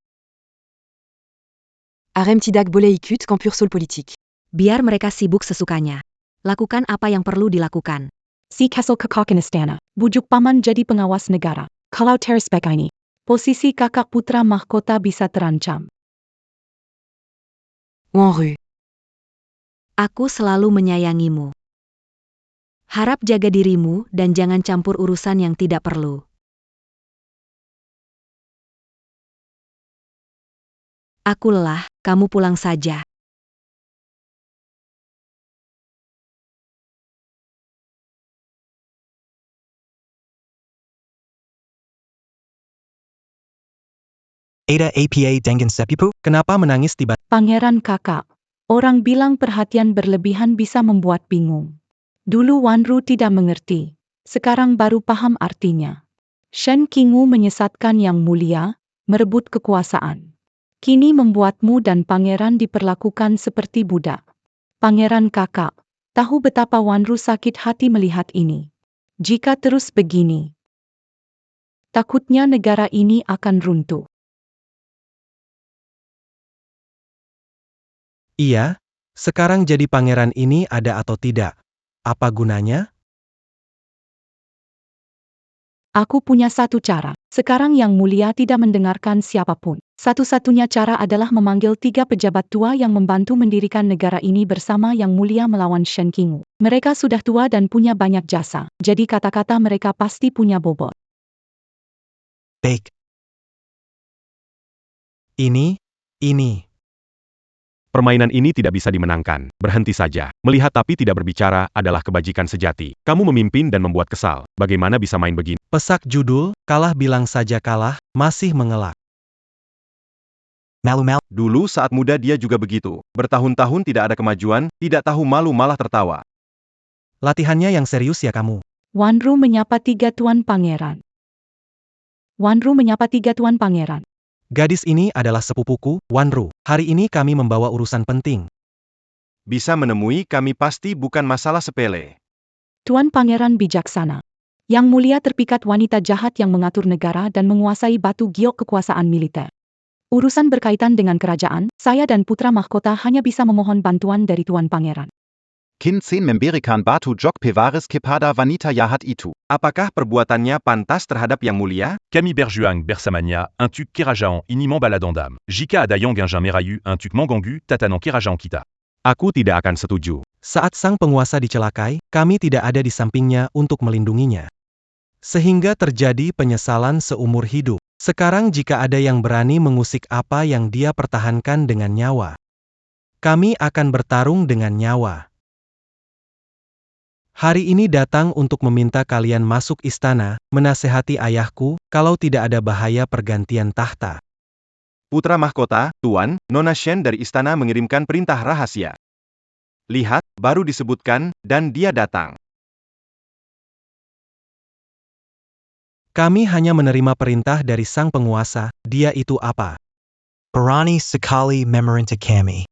Harem tidak boleh ikut campur soal politik. Biar mereka sibuk sesukanya. Lakukan apa yang perlu dilakukan. Si Castle Kekakan istana. Bujuk paman jadi pengawas negara. Kalau terspek ini, posisi kakak putra mahkota bisa terancam. Wanru. Aku selalu menyayangimu. Harap jaga dirimu dan jangan campur urusan yang tidak perlu. Aku lelah, kamu pulang saja. Ada apa dengan sepipu? Kenapa menangis tiba? Pangeran kakak, orang bilang perhatian berlebihan bisa membuat bingung. Dulu Wanru tidak mengerti, sekarang baru paham artinya. Shen Qingwu menyesatkan yang mulia, merebut kekuasaan. Kini membuatmu dan pangeran diperlakukan seperti budak. Pangeran kakak, tahu betapa Wanru sakit hati melihat ini. Jika terus begini, takutnya negara ini akan runtuh. Iya, sekarang jadi pangeran ini ada atau tidak? Apa gunanya? Aku punya satu cara. Sekarang Yang Mulia tidak mendengarkan siapapun. Satu-satunya cara adalah memanggil 3 pejabat tua yang membantu mendirikan negara ini bersama Yang Mulia melawan Shen Qingwu. Mereka sudah tua dan punya banyak jasa, jadi kata-kata mereka pasti punya bobot. Baik. Ini. Permainan ini tidak bisa dimenangkan. Berhenti saja. Melihat tapi tidak berbicara adalah kebajikan sejati. Kamu memimpin dan membuat kesal. Bagaimana bisa main begini? Pesak judul, kalah bilang saja kalah, masih mengelak. Malu-malu. Dulu saat muda dia juga begitu. Bertahun-tahun tidak ada kemajuan, tidak tahu malu malah tertawa. Latihannya yang serius ya kamu. Wanru menyapa tiga tuan pangeran. Wanru menyapa tiga tuan pangeran. Gadis ini adalah sepupuku, Wanru. Hari ini kami membawa urusan penting. Bisa menemui kami pasti bukan masalah sepele. Tuan pangeran bijaksana. Yang mulia terpikat wanita jahat yang mengatur negara dan menguasai batu giok kekuasaan militer. Urusan berkaitan dengan kerajaan, saya dan putra mahkota hanya bisa memohon bantuan dari tuan pangeran. Kin 10 memberikan batu jok pevaris kepada wanita jahat itu. Apakah perbuatannya pantas terhadap yang mulia? Kami berjuang bersamanya, un tuk kerajaan ini membaladondam. Jika ada yang ganjang merayu, un tuk menggongu, tatanan kerajaan kita. Aku tidak akan setuju. Saat sang penguasa dicelakai, kami tidak ada di sampingnya untuk melindunginya. Sehingga terjadi penyesalan seumur hidup. Sekarang jika ada yang berani mengusik apa yang dia pertahankan dengan nyawa, kami akan bertarung dengan nyawa. Hari ini datang untuk meminta kalian masuk istana, menasehati ayahku, kalau tidak ada bahaya pergantian tahta. Putra mahkota, Tuan, Nona Shen dari istana mengirimkan perintah rahasia. Lihat, baru disebutkan, dan dia datang. Kami hanya menerima perintah dari sang penguasa, dia itu apa? Parani sekali memerintah kami.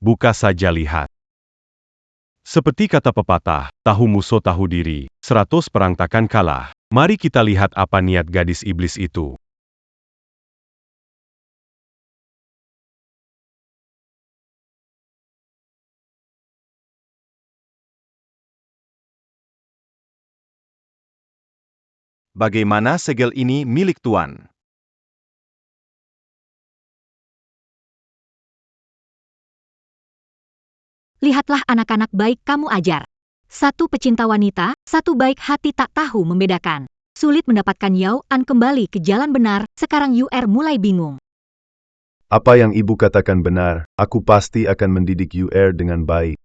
Buka saja lihat. Seperti kata pepatah, tahu musuh tahu diri, 100 perang takkan kalah. Mari kita lihat apa niat gadis iblis itu. Bagaimana segel ini milik Tuan? Lihatlah anak-anak baik kamu ajar. Satu pecinta wanita, satu baik hati tak tahu membedakan. Sulit mendapatkan Yao An kembali ke jalan benar, sekarang UR mulai bingung. Apa yang ibu katakan benar, aku pasti akan mendidik UR dengan baik.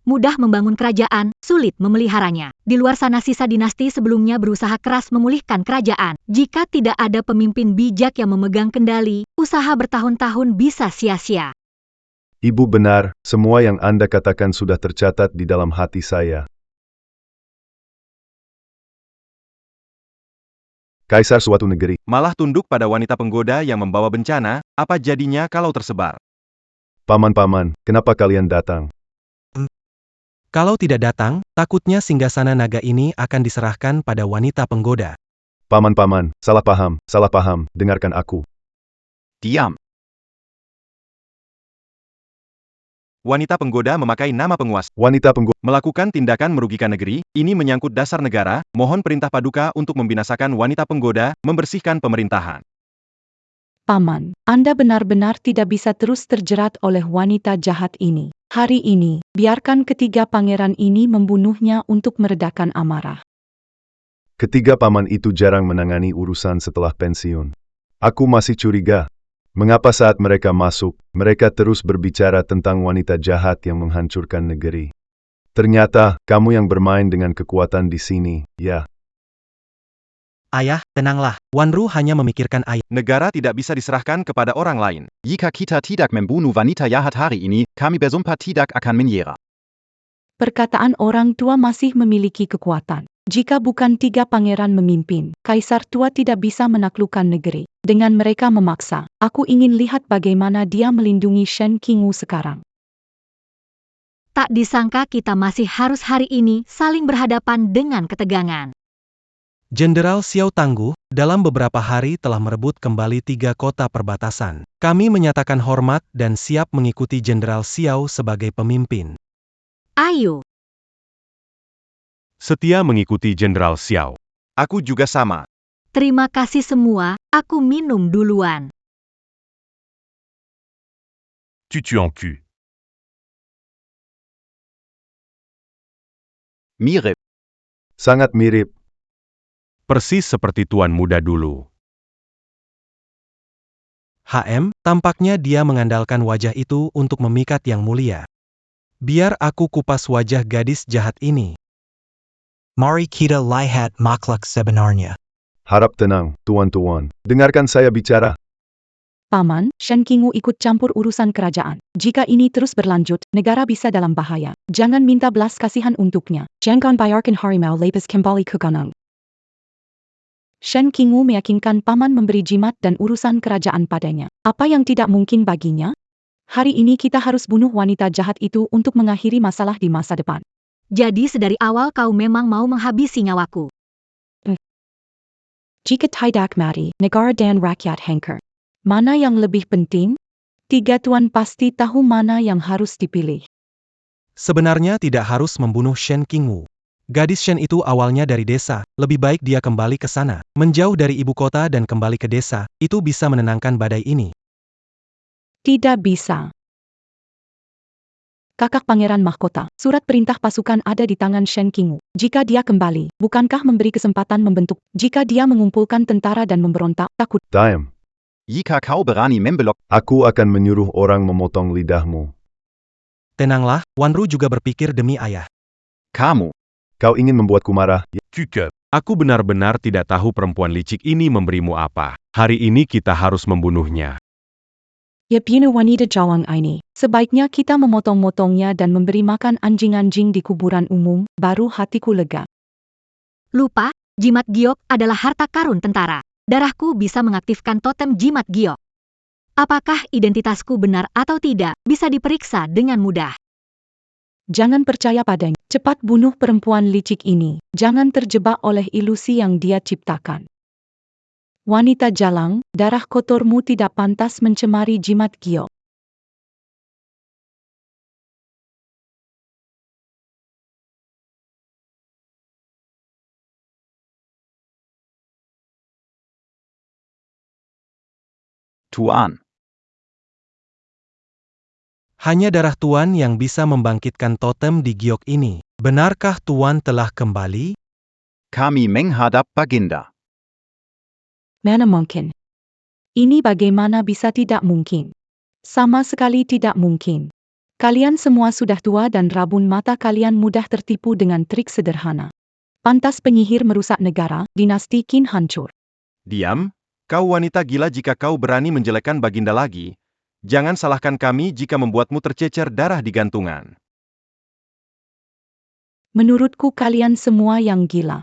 Mudah membangun kerajaan, sulit memeliharanya. Di luar sana sisa dinasti sebelumnya berusaha keras memulihkan kerajaan. Jika tidak ada pemimpin bijak yang memegang kendali, usaha bertahun-tahun bisa sia-sia. Ibu benar, semua yang Anda katakan sudah tercatat di dalam hati saya. Kaisar suatu negeri, Malah tunduk pada wanita penggoda yang membawa bencana, apa jadinya kalau tersebar? paman-paman, kenapa kalian datang? Kalau tidak datang, takutnya singgasana naga ini akan diserahkan pada wanita penggoda. Paman-paman, salah paham, dengarkan aku. Diam. Wanita penggoda memakai nama penguasa. Wanita penggoda, Melakukan tindakan merugikan negeri, ini menyangkut dasar negara, mohon perintah paduka untuk membinasakan wanita penggoda, membersihkan pemerintahan. Paman, Anda benar-benar tidak bisa terus terjerat oleh wanita jahat ini. Hari ini, biarkan ketiga pangeran ini membunuhnya untuk meredakan amarah. ketiga paman itu jarang menangani urusan setelah pensiun. Aku masih curiga. Mengapa saat mereka masuk, mereka terus berbicara tentang wanita jahat yang menghancurkan negeri? Ternyata, kamu yang bermain dengan kekuatan di sini, ya. Ayah, tenanglah. Wanru hanya memikirkan ayah. Negara tidak bisa diserahkan kepada orang lain. Jika kita tidak membunuh wanita jahat hari ini, kami bersumpah tidak akan menyerah. Perkataan orang tua masih memiliki kekuatan. Jika bukan tiga pangeran memimpin, kaisar tua tidak bisa menaklukkan negeri. Dengan mereka memaksa, aku ingin lihat bagaimana dia melindungi Shen Qingwu sekarang. Tak disangka kita masih harus hari ini saling berhadapan dengan ketegangan. Jenderal Xiao Tangguh, dalam beberapa hari telah merebut kembali 3 kota perbatasan. Kami menyatakan hormat dan siap mengikuti Jenderal Xiao sebagai pemimpin. Ayo, Setia mengikuti Jenderal Xiao. Aku juga sama. terima kasih semua, aku minum duluan. Tu en cul. Mirip. Sangat mirip. Persis seperti tuan muda dulu. Tampaknya dia mengandalkan wajah itu untuk memikat yang mulia. Biar aku kupas wajah gadis jahat ini. Mari kita lihat makhluk sebenarnya. Harap tenang, tuan-tuan. Dengarkan saya bicara. Paman, Shen Qingwu ikut campur urusan kerajaan. Jika ini terus berlanjut, negara bisa dalam bahaya. Jangan minta belas kasihan untuknya. Jangan biarkan harimau lepas kembali ke kandang. Shen Qingwu meyakinkan paman memberi jimat dan urusan kerajaan padanya. Apa yang tidak mungkin baginya? Hari ini kita harus bunuh wanita jahat itu untuk mengakhiri masalah di masa depan. Jadi sedari awal kau memang mau menghabisi nyawaku. Jika tidak mati, negara dan rakyat hancur. Mana yang lebih penting? Tiga tuan pasti tahu mana yang harus dipilih. Sebenarnya tidak harus membunuh Shen Qingwu. Gadis Shen itu awalnya dari desa, lebih baik dia kembali ke sana, menjauh dari ibu kota dan kembali ke desa, itu bisa menenangkan badai ini. Tidak bisa. Kakak Pangeran Mahkota, surat perintah pasukan ada di tangan Shen Qingwu. Jika dia kembali, bukankah memberi kesempatan membentuk? Jika dia mengumpulkan tentara dan memberontak, takut. Diam. Jika kau berani membelok, Aku akan menyuruh orang memotong lidahmu. Tenanglah, Wanru juga berpikir demi ayah. kamu, Kau ingin membuatku marah? Cuke. Aku benar-benar tidak tahu perempuan licik ini memberimu apa. Hari ini kita harus membunuhnya. Ya punya wanita jawang ini. Sebaiknya kita memotong-motongnya dan memberi makan anjing-anjing di kuburan umum, baru hatiku lega. Lupa, jimat giok adalah harta karun tentara. Darahku bisa mengaktifkan totem jimat giok. Apakah identitasku benar atau tidak, bisa diperiksa dengan mudah. Jangan percaya padanya. Cepat bunuh perempuan licik ini. Jangan terjebak oleh ilusi yang dia ciptakan. Wanita jalang, darah kotormu tidak pantas mencemari jimat giok. Tuan. Hanya darah Tuan yang bisa membangkitkan totem di giok ini. Benarkah Tuan telah kembali? Kami menghadap Baginda. Mana mungkin? Ini bagaimana bisa tidak mungkin? Sama sekali tidak mungkin. Kalian semua sudah tua dan rabun mata kalian mudah tertipu dengan trik sederhana. Pantas penyihir merusak negara, dinasti Qin hancur. Diam, kau wanita gila jika kau berani menjelekkan Baginda lagi. Jangan salahkan kami jika membuatmu tercecer darah di gantungan. Menurutku kalian semua yang gila.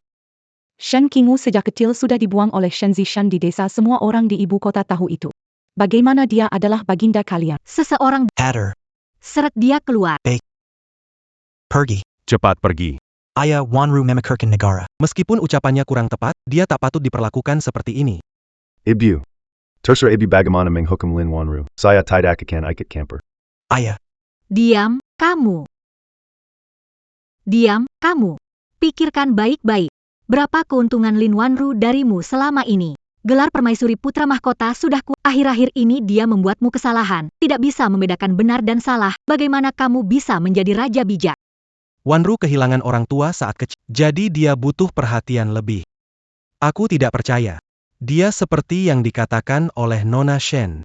Shen Qingwu sejak kecil sudah dibuang oleh Shen Zishan di desa, semua orang di ibu kota tahu itu. Bagaimana dia adalah baginda kalian? Seseorang Hatter. seret dia keluar. Pergi. Cepat pergi. Ayah Wanru memekirkan negara. Meskipun ucapannya kurang tepat, dia tak patut diperlakukan seperti ini. Ibu. Terser ibu bagaimana menghukum Lin Wanru. Saya tidak akan ikut camper. Ayah. Diam, kamu. Diam, kamu. Pikirkan baik-baik. Berapa keuntungan Lin Wanru darimu selama ini? Gelar permaisuri putra mahkota sudah akhir-akhir ini dia membuatmu kesalahan. Tidak bisa membedakan benar dan salah. Bagaimana kamu bisa menjadi raja bijak? Wanru kehilangan orang tua saat kecil, jadi dia butuh perhatian lebih. Aku tidak percaya. Dia seperti yang dikatakan oleh Nona Shen.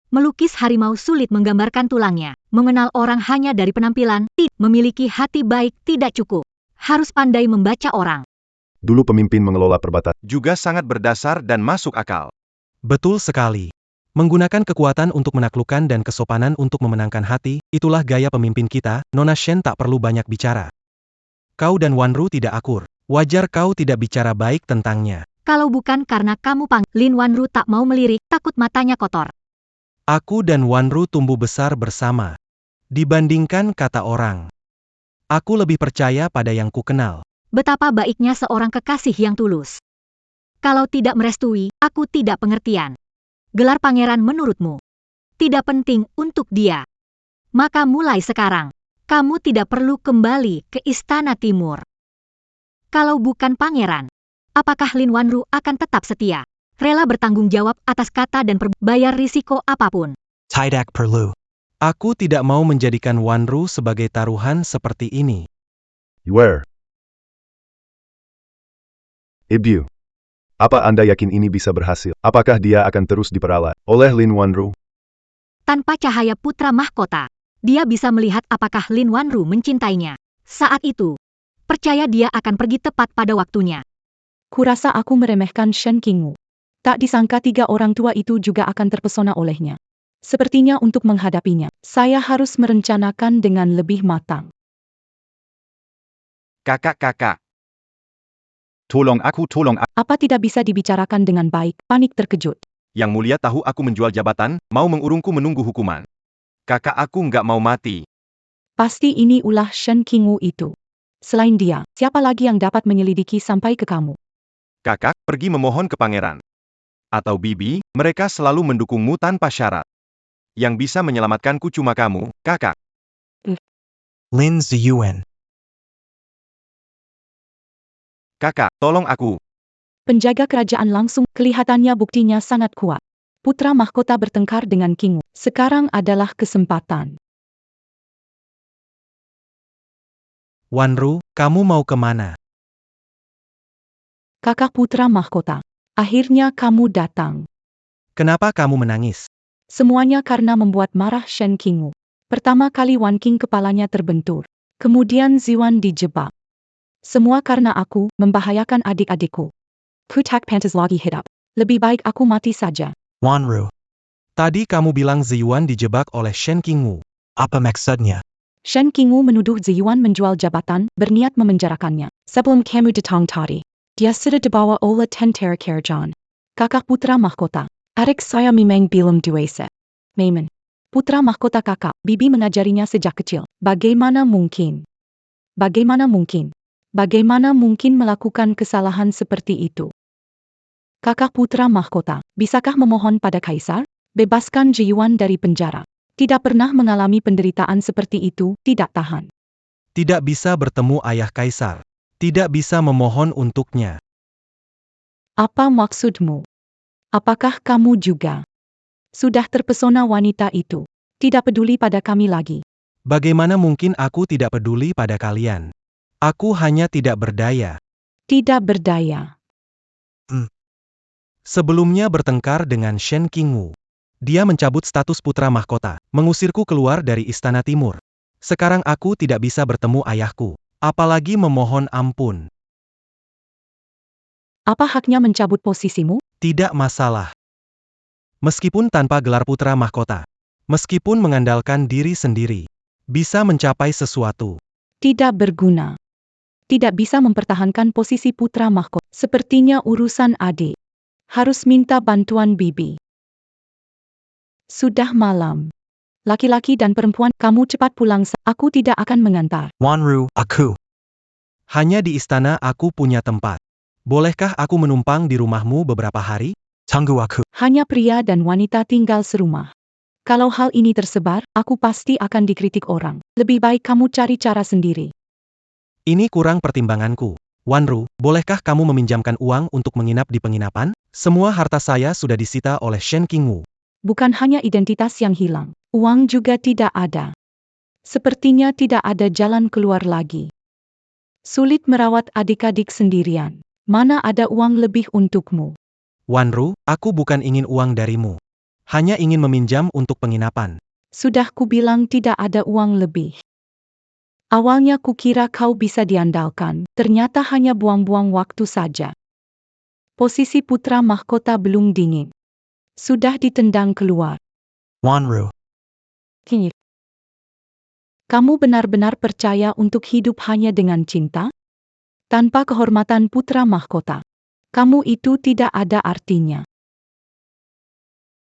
Melukis harimau sulit menggambarkan tulangnya. Mengenal orang hanya dari penampilan, memiliki hati baik tidak cukup. Harus pandai membaca orang. Dulu pemimpin mengelola perbatasan. Juga sangat berdasar dan masuk akal. Betul sekali. Menggunakan kekuatan untuk menaklukkan dan kesopanan untuk memenangkan hati, itulah gaya pemimpin kita. Nona Shen tak perlu banyak bicara. Kau dan Wanru tidak akur. Wajar kau tidak bicara baik tentangnya. Kalau bukan karena kamu Lin Wanru tak mau melirik, takut matanya kotor. Aku dan Wanru tumbuh besar bersama. Dibandingkan kata orang, aku lebih percaya pada yang ku kenal. Betapa baiknya seorang kekasih yang tulus. Kalau tidak merestui, aku tidak pengertian. Gelar pangeran menurutmu tidak penting untuk dia. Maka mulai sekarang, kamu tidak perlu kembali ke Istana Timur. Kalau bukan pangeran, apakah Lin Wanru akan tetap setia? Rela bertanggung jawab atas kata dan bayar risiko apapun. Tidak perlu. Aku tidak mau menjadikan Wanru sebagai taruhan seperti ini. Where? Ibu. Apa Anda yakin ini bisa berhasil? Apakah dia akan terus diperalat oleh Lin Wanru? Tanpa cahaya putra mahkota, dia bisa melihat apakah Lin Wanru mencintainya. Saat itu, percaya dia akan pergi tepat pada waktunya. Kurasa aku meremehkan Shen Qingwu. Tak disangka 3 orang tua itu juga akan terpesona olehnya. Sepertinya untuk menghadapinya, saya harus merencanakan dengan lebih matang. Kakak. Tolong aku. Apa tidak bisa dibicarakan dengan baik? Panik terkejut. Yang Mulia tahu aku menjual jabatan, mau mengurungku menunggu hukuman. Kakak aku nggak mau mati. Pasti ini ulah Shen Qingwu itu. Selain dia, siapa lagi yang dapat menyelidiki sampai ke kamu? Kakak, pergi memohon ke pangeran. Atau bibi, mereka selalu mendukungmu tanpa syarat. Yang bisa menyelamatkanku cuma kamu, kakak. Lin Ziyuan. Kakak, tolong aku. Penjaga kerajaan langsung, kelihatannya buktinya sangat kuat. Putra mahkota bertengkar dengan Qingwu. Sekarang adalah kesempatan. Wanru, kamu mau kemana? Kakak putra mahkota. Akhirnya kamu datang. Kenapa kamu menangis? Semuanya karena membuat marah Shen Qingwu. Pertama kali Wan Qing kepalanya terbentur. Kemudian Ziwan dijebak. Semua karena aku, membahayakan adik-adikku. Kutak pantas lagi hidup. Lebih baik aku mati saja. Wanru. Tadi kamu bilang Ziyuan dijebak oleh Shen Qingwu. Apa maksudnya? Shen Qingwu menuduh Ziyuan menjual jabatan, berniat memenjarakannya. Sebelum kamu datang tadi, dia sudah dibawa oleh tentara kerajaan. Kakak putra mahkota. Adik saya memang belum dewasa. Memang. Putra mahkota kakak, bibi mengajarinya sejak kecil. Bagaimana mungkin? Bagaimana mungkin melakukan kesalahan seperti itu? Kakak putra mahkota, bisakah memohon pada kaisar? Bebaskan Ziyuan dari penjara. Tidak pernah mengalami penderitaan seperti itu, tidak tahan. Tidak bisa bertemu ayah kaisar. Tidak bisa memohon untuknya. Apa maksudmu? Apakah kamu juga sudah terpesona wanita itu? Tidak peduli pada kami lagi. Bagaimana mungkin aku tidak peduli pada kalian? Aku hanya tidak berdaya. Tidak berdaya. Sebelumnya bertengkar dengan Shen Qingwu. Dia mencabut status putra mahkota, mengusirku keluar dari Istana Timur. Sekarang aku tidak bisa bertemu ayahku, apalagi memohon ampun. Apa haknya mencabut posisimu? Tidak masalah. Meskipun tanpa gelar putra mahkota, meskipun mengandalkan diri sendiri, bisa mencapai sesuatu. Tidak berguna. Tidak bisa mempertahankan posisi putra mahkota. Sepertinya urusan adik. Harus minta bantuan bibi. Sudah malam. Laki-laki dan perempuan, kamu cepat pulang. Aku tidak akan mengantar. Wanru, aku. Hanya di istana aku punya tempat. Bolehkah aku menumpang di rumahmu beberapa hari? Tunggu aku. Hanya pria dan wanita tinggal serumah. Kalau hal ini tersebar, aku pasti akan dikritik orang. Lebih baik kamu cari cara sendiri. Ini kurang pertimbanganku. Wanru, bolehkah kamu meminjamkan uang untuk menginap di penginapan? Semua harta saya sudah disita oleh Shen Qingwu. Bukan hanya identitas yang hilang, uang juga tidak ada. Sepertinya tidak ada jalan keluar lagi. Sulit merawat adik-adik sendirian. Mana ada uang lebih untukmu? Wanru, aku bukan ingin uang darimu. Hanya ingin meminjam untuk penginapan. Sudah kubilang tidak ada uang lebih. Awalnya kukira kau bisa diandalkan, ternyata hanya buang-buang waktu saja. Posisi putra mahkota belum dingin. Sudah ditendang keluar. Wanru. Kamu benar-benar percaya untuk hidup hanya dengan cinta? Tanpa kehormatan putra mahkota. Kamu itu tidak ada artinya.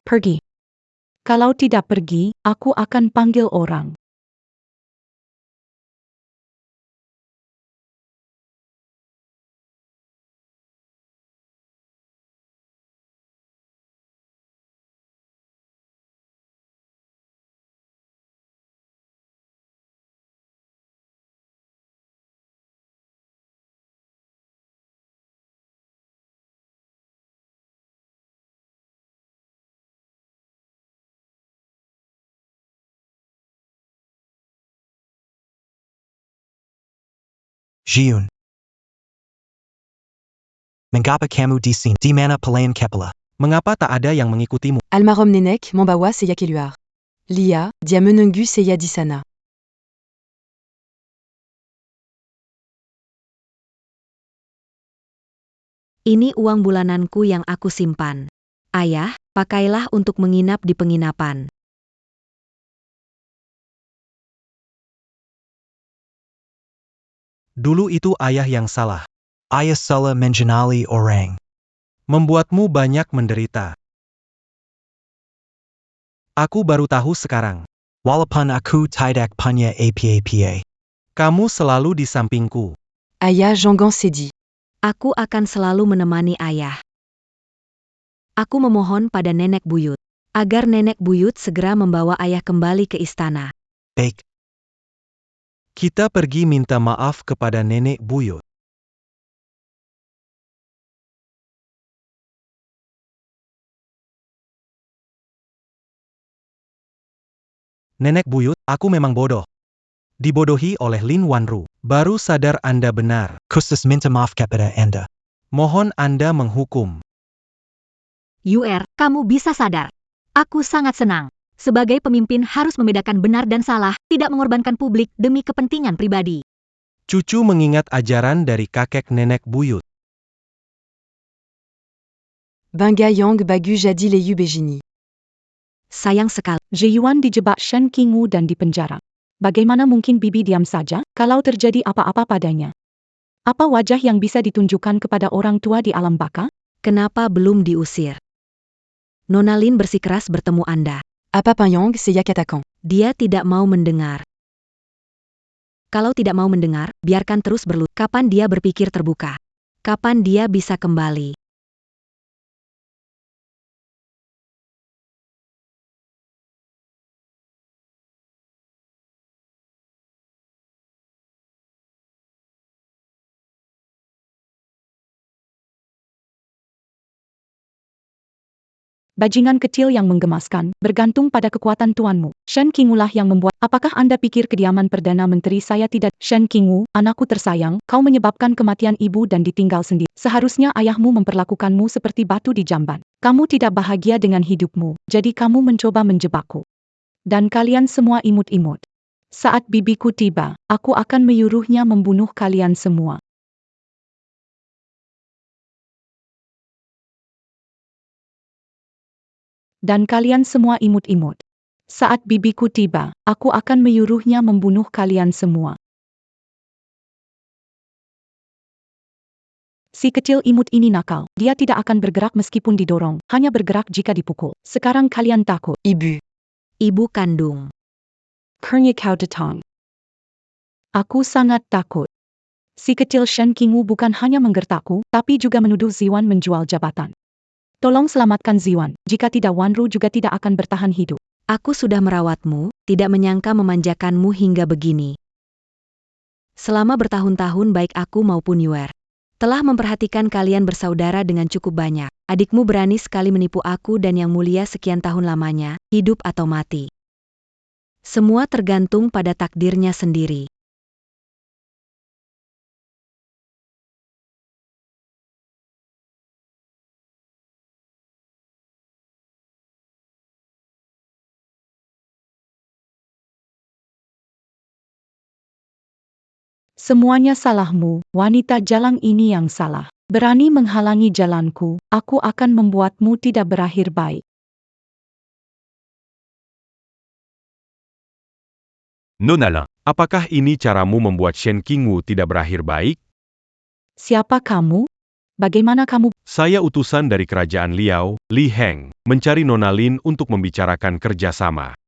Pergi. Kalau tidak pergi, aku akan panggil orang. Jiun. Mengapa kamu di sini? Di mana pelayan Kepala? Mengapa tak ada yang mengikutimu? Almarom nenek, membawa saya keluar. Lia, dia menunggu saya di sana. Ini uang bulananku yang aku simpan. Ayah, pakailah untuk menginap di penginapan. Dulu itu ayah yang salah. Ayah salah mengenali orang. Membuatmu banyak menderita. Aku baru tahu sekarang. Walaupun aku tidak punya apa-apa. Kamu selalu di sampingku. Aya Jeonggan Sedi. Aku akan selalu menemani ayah. Aku memohon pada nenek buyut, agar nenek buyut segera membawa ayah kembali ke istana. Baik. Kita pergi minta maaf kepada nenek buyut. Nenek buyut, aku memang bodoh. Dibodohi oleh Lin Wanru. Baru sadar Anda benar. Khusus minta maaf kepada Anda. Mohon Anda menghukum. UR, kamu bisa sadar. Aku sangat senang. Sebagai pemimpin harus membedakan benar dan salah, tidak mengorbankan publik demi kepentingan pribadi. Cucu mengingat ajaran dari kakek nenek buyut. Bangayong Bagu Jadi Leyu Bejini. Sayang sekali. Zhiyuan dijebak Shen Qingwu dan dipenjara. Bagaimana mungkin bibi diam saja kalau terjadi apa-apa padanya? Apa wajah yang bisa ditunjukkan kepada orang tua di alam baka? Kenapa belum diusir? Nona Lin bersikeras bertemu Anda. Apa Panyong Seya Katakan. Dia tidak mau mendengar. Kalau tidak mau mendengar, biarkan terus berlut. Kapan dia berpikir terbuka? Kapan dia bisa kembali? Bajingan kecil yang menggemaskan, bergantung pada kekuatan tuanmu. Shen Qingwu lah yang membuat. Apakah Anda pikir kediaman Perdana Menteri saya tidak? Shen Qingwu, anakku tersayang, kau menyebabkan kematian ibu dan ditinggal sendiri. Seharusnya ayahmu memperlakukanmu seperti batu di jamban. Kamu tidak bahagia dengan hidupmu, jadi kamu mencoba menjebakku. Dan kalian semua imut-imut. Saat bibiku tiba, aku akan menyuruhnya membunuh kalian semua. Dan kalian semua imut-imut. Saat bibiku tiba, aku akan menyuruhnya membunuh kalian semua. Si kecil imut ini nakal. Dia tidak akan bergerak meskipun didorong, hanya bergerak jika dipukul. Sekarang kalian takut. Ibu. Ibu kandung. Kernya kau datang. Aku sangat takut. Si kecil Shen Qingwu bukan hanya menggertakku, tapi juga menuduh Ziwan menjual jabatan. Tolong selamatkan Ziwan, jika tidak Wanru juga tidak akan bertahan hidup. Aku sudah merawatmu, tidak menyangka memanjakanmu hingga begini. Selama bertahun-tahun baik aku maupun Yuer telah memperhatikan kalian bersaudara dengan cukup banyak. Adikmu berani sekali menipu aku dan Yang Mulia sekian tahun lamanya, hidup atau mati. Semua tergantung pada takdirnya sendiri. Semuanya salahmu, wanita jalang ini yang salah. Berani menghalangi jalanku, aku akan membuatmu tidak berakhir baik. Nona Lin, apakah ini caramu membuat Shen Qingwu tidak berakhir baik? Siapa kamu? Bagaimana kamu? Saya utusan dari kerajaan Liao, Li Heng, mencari Nona Lin untuk membicarakan kerjasama.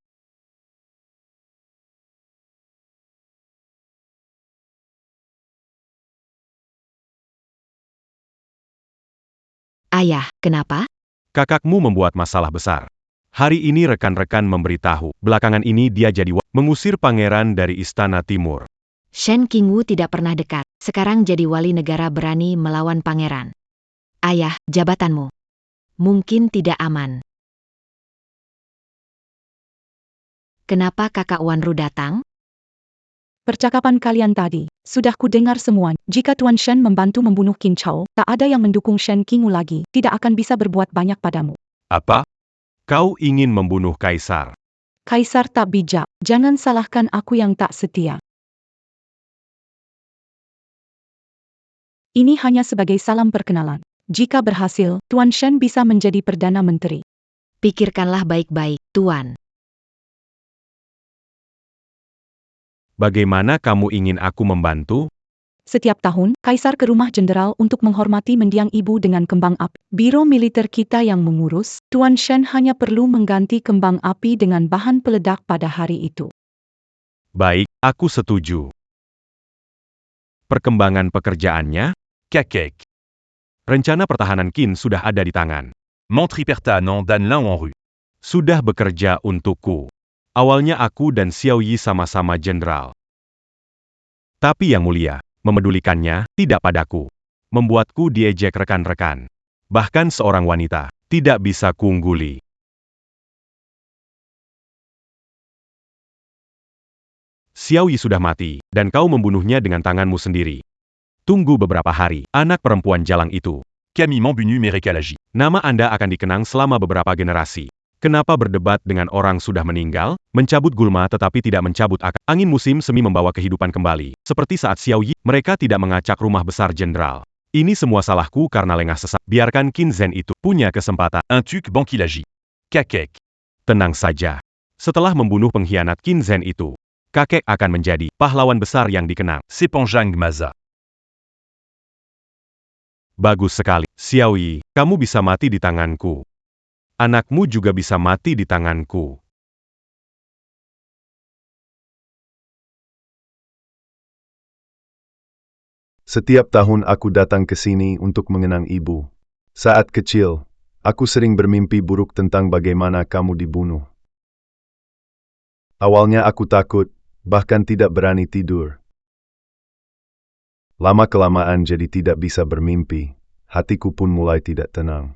Ayah, kenapa? Kakakmu membuat masalah besar. Hari ini rekan-rekan memberitahu, belakangan ini dia jadi mengusir pangeran dari Istana Timur. Shen Qingwu tidak pernah dekat, sekarang jadi wali negara berani melawan pangeran. Ayah, jabatanmu mungkin tidak aman. Kenapa kakak Wanru datang? Percakapan kalian tadi, sudah ku dengar semua. Jika Tuan Shen membantu membunuh Qin Chao, tak ada yang mendukung Shen Qingwu lagi, tidak akan bisa berbuat banyak padamu. Apa? Kau ingin membunuh Kaisar? Kaisar tak bijak, jangan salahkan aku yang tak setia. Ini hanya sebagai salam perkenalan. Jika berhasil, Tuan Shen bisa menjadi Perdana Menteri. Pikirkanlah baik-baik, Tuan. Bagaimana kamu ingin aku membantu? Setiap tahun, Kaisar ke rumah jenderal untuk menghormati mendiang ibu dengan kembang api. Biro militer kita yang mengurus, Tuan Shen hanya perlu mengganti kembang api dengan bahan peledak pada hari itu. Baik, aku setuju. Perkembangan pekerjaannya? Kakek. Rencana pertahanan Qin sudah ada di tangan. Mentriperta non dan Lan en rue. Sudah bekerja untukku. Awalnya aku dan Xiao Yi sama-sama jenderal. Tapi yang mulia, memedulikannya tidak padaku. Membuatku diejek rekan-rekan. Bahkan seorang wanita tidak bisa kuungguli. Xiao Yi sudah mati, dan kau membunuhnya dengan tanganmu sendiri. Tunggu beberapa hari, anak perempuan jalang itu. Camille Mambunu Merekalagi. Nama Anda akan dikenang selama beberapa generasi. Kenapa berdebat dengan orang sudah meninggal, mencabut gulma tetapi tidak mencabut akal? Angin musim semi membawa kehidupan kembali. Seperti saat Xiao Yi, mereka tidak mengacak rumah besar jenderal. Ini semua salahku karena lengah sesak. Biarkan Qin Zhen itu punya kesempatan. Un tuc Bankilagi. Kakek. Tenang saja. Setelah membunuh pengkhianat Qin Zhen itu, kakek akan menjadi pahlawan besar yang dikenang. Sepanjang Maza. Bagus sekali, Xiao Yi, kamu bisa mati di tanganku. Anakmu juga bisa mati di tanganku. Setiap tahun aku datang ke sini untuk mengenang ibu. Saat kecil, aku sering bermimpi buruk tentang bagaimana kamu dibunuh. Awalnya aku takut, bahkan tidak berani tidur. Lama-kelamaan jadi tidak bisa bermimpi, hatiku pun mulai tidak tenang.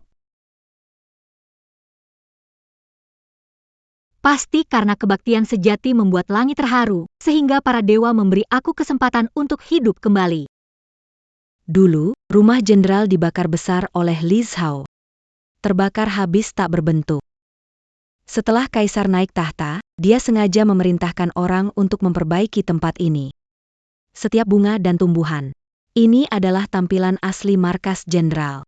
Pasti karena kebaktian sejati membuat langit terharu, sehingga para dewa memberi aku kesempatan untuk hidup kembali. Dulu, rumah jenderal dibakar besar oleh Li Zhao. Terbakar habis tak berbentuk. Setelah kaisar naik tahta, dia sengaja memerintahkan orang untuk memperbaiki tempat ini. Setiap bunga dan tumbuhan. Ini adalah tampilan asli markas jenderal.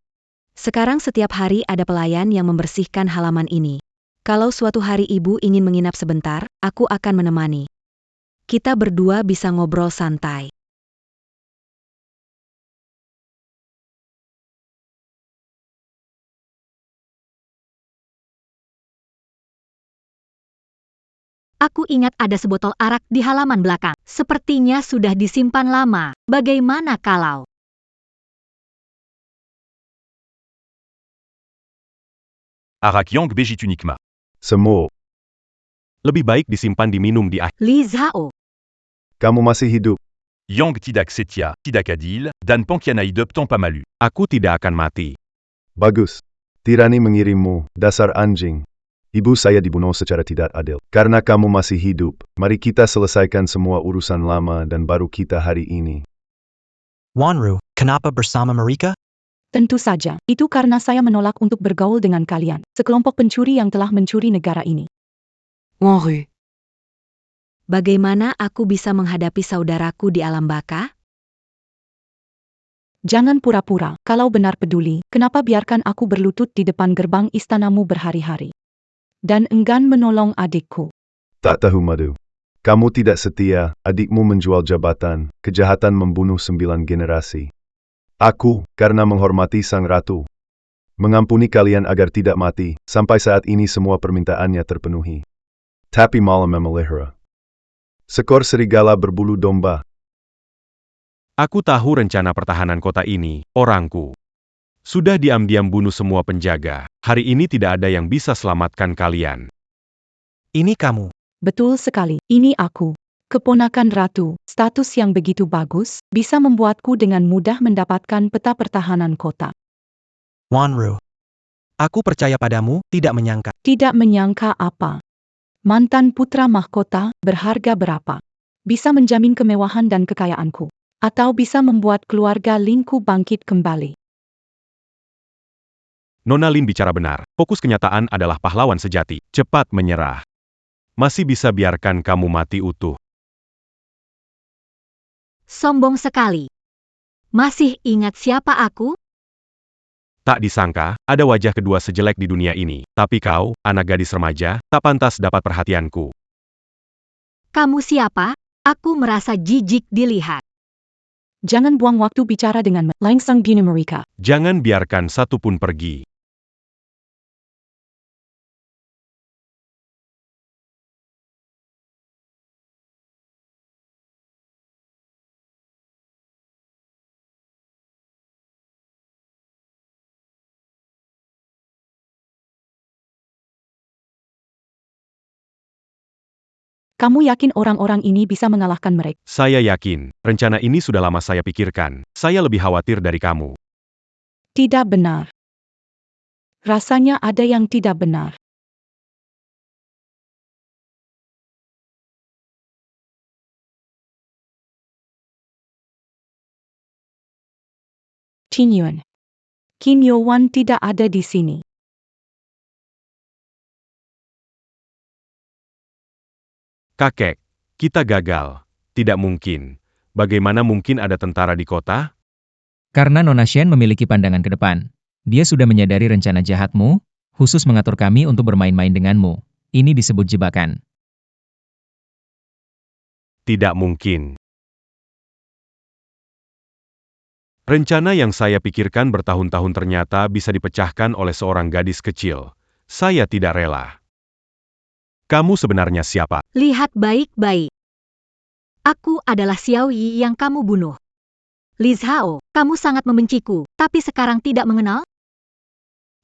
Sekarang setiap hari ada pelayan yang membersihkan halaman ini. Kalau suatu hari ibu ingin menginap sebentar, aku akan menemani. Kita berdua bisa ngobrol santai. Aku ingat ada sebotol arak di halaman belakang. Sepertinya sudah disimpan lama. Bagaimana kalau... Arak Yang Bejit Unikma. Semua, Lebih baik disimpan diminum di akhir. Li Zhao. kamu masih hidup. Yang Tidak Setia, Tidak Adil, dan Pankianai Deptan Pamalu. Aku tidak akan mati. Bagus. Tirani mengirimmu, dasar anjing. Ibu saya dibunuh secara tidak adil. Karena kamu masih hidup, mari kita selesaikan semua urusan lama dan baru kita hari ini. Wanru, kenapa bersama mereka? Tentu saja, itu karena saya menolak untuk bergaul dengan kalian, sekelompok pencuri yang telah mencuri negara ini. Wanru. Bagaimana aku bisa menghadapi saudaraku di alam baka? Jangan pura-pura, kalau benar peduli, kenapa biarkan aku berlutut di depan gerbang istanamu berhari-hari? Dan enggan menolong adikku. Tak tahu madu. Kamu tidak setia, adikmu menjual jabatan, kejahatan membunuh 9 generasi. Aku, karena menghormati sang ratu, mengampuni kalian agar tidak mati, sampai saat ini semua permintaannya terpenuhi. Tapi malam memelihara sekor serigala berbulu domba. Aku tahu rencana pertahanan kota ini, orangku. Sudah diam-diam bunuh semua penjaga. Hari ini tidak ada yang bisa selamatkan kalian. Ini kamu. Betul sekali, ini aku. Keponakan ratu, status yang begitu bagus, bisa membuatku dengan mudah mendapatkan peta pertahanan kota. Wanru. Aku percaya padamu, tidak menyangka. Tidak menyangka apa. Mantan putra mahkota, berharga berapa? Bisa menjamin kemewahan dan kekayaanku. Atau bisa membuat keluarga Linku bangkit kembali. Nona Lin bicara benar. Fokus kenyataan adalah pahlawan sejati. Cepat menyerah. Masih bisa biarkan kamu mati utuh. Sombong sekali. Masih ingat siapa aku? Tak disangka, ada wajah kedua sejelek di dunia ini. Tapi kau, anak gadis remaja, tak pantas dapat perhatianku. Kamu siapa? Aku merasa jijik dilihat. Jangan buang waktu bicara dengan langsung bunuh mereka. Jangan biarkan satu pun pergi. Kamu yakin orang-orang ini bisa mengalahkan mereka? Saya yakin, rencana ini sudah lama saya pikirkan. Saya lebih khawatir dari kamu. Tidak benar. Rasanya ada yang tidak benar. Qin Yuan. Qin Yuan tidak ada di sini. Kakek, kita gagal. Tidak mungkin. Bagaimana mungkin ada tentara di kota? Karena Nona Shen memiliki pandangan ke depan. Dia sudah menyadari rencana jahatmu, khusus mengatur kami untuk bermain-main denganmu. Ini disebut jebakan. Tidak mungkin. Rencana yang saya pikirkan bertahun-tahun ternyata bisa dipecahkan oleh seorang gadis kecil. Saya tidak rela. Kamu sebenarnya siapa? Lihat baik-baik. Aku adalah Xiao Yi yang kamu bunuh. Liz Hao, kamu sangat membenciku, tapi sekarang tidak mengenal?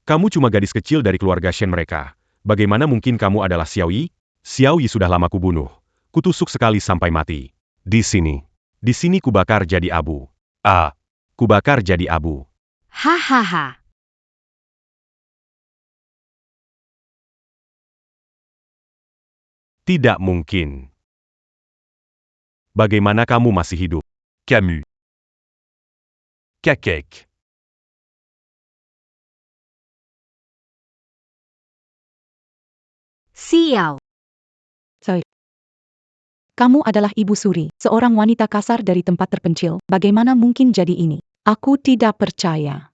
Kamu cuma gadis kecil dari keluarga Shen mereka. Bagaimana mungkin kamu adalah Xiao Yi? Xiao Yi sudah lama kubunuh. Kutusuk sekali sampai mati. Di sini. Di sini kubakar jadi abu. Kubakar jadi abu. Hahaha. Tidak mungkin. Bagaimana kamu masih hidup? Camus. Kakek. Xiao. Kamu adalah Ibu Suri, seorang wanita kasar dari tempat terpencil. Bagaimana mungkin jadi ini? Aku tidak percaya.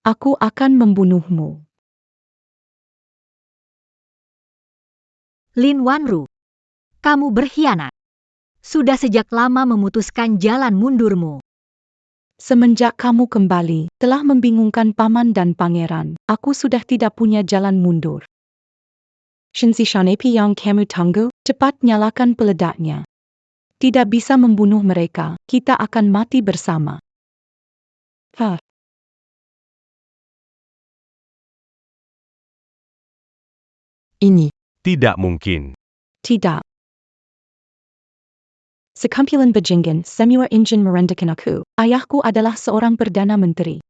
Aku akan membunuhmu. Lin Wanru. Kamu berkhianat. Sudah sejak lama memutuskan jalan mundurmu. Semenjak kamu kembali, telah membingungkan paman dan pangeran. Aku sudah tidak punya jalan mundur. Shenzi Shanepi yang kamu tunggu, cepat nyalakan peledaknya. Tidak bisa membunuh mereka, kita akan mati bersama. Ini. Tidak mungkin. Tidak. Sekumpulan bajingan semua ingin merendahkan aku. Ayahku adalah seorang Perdana Menteri.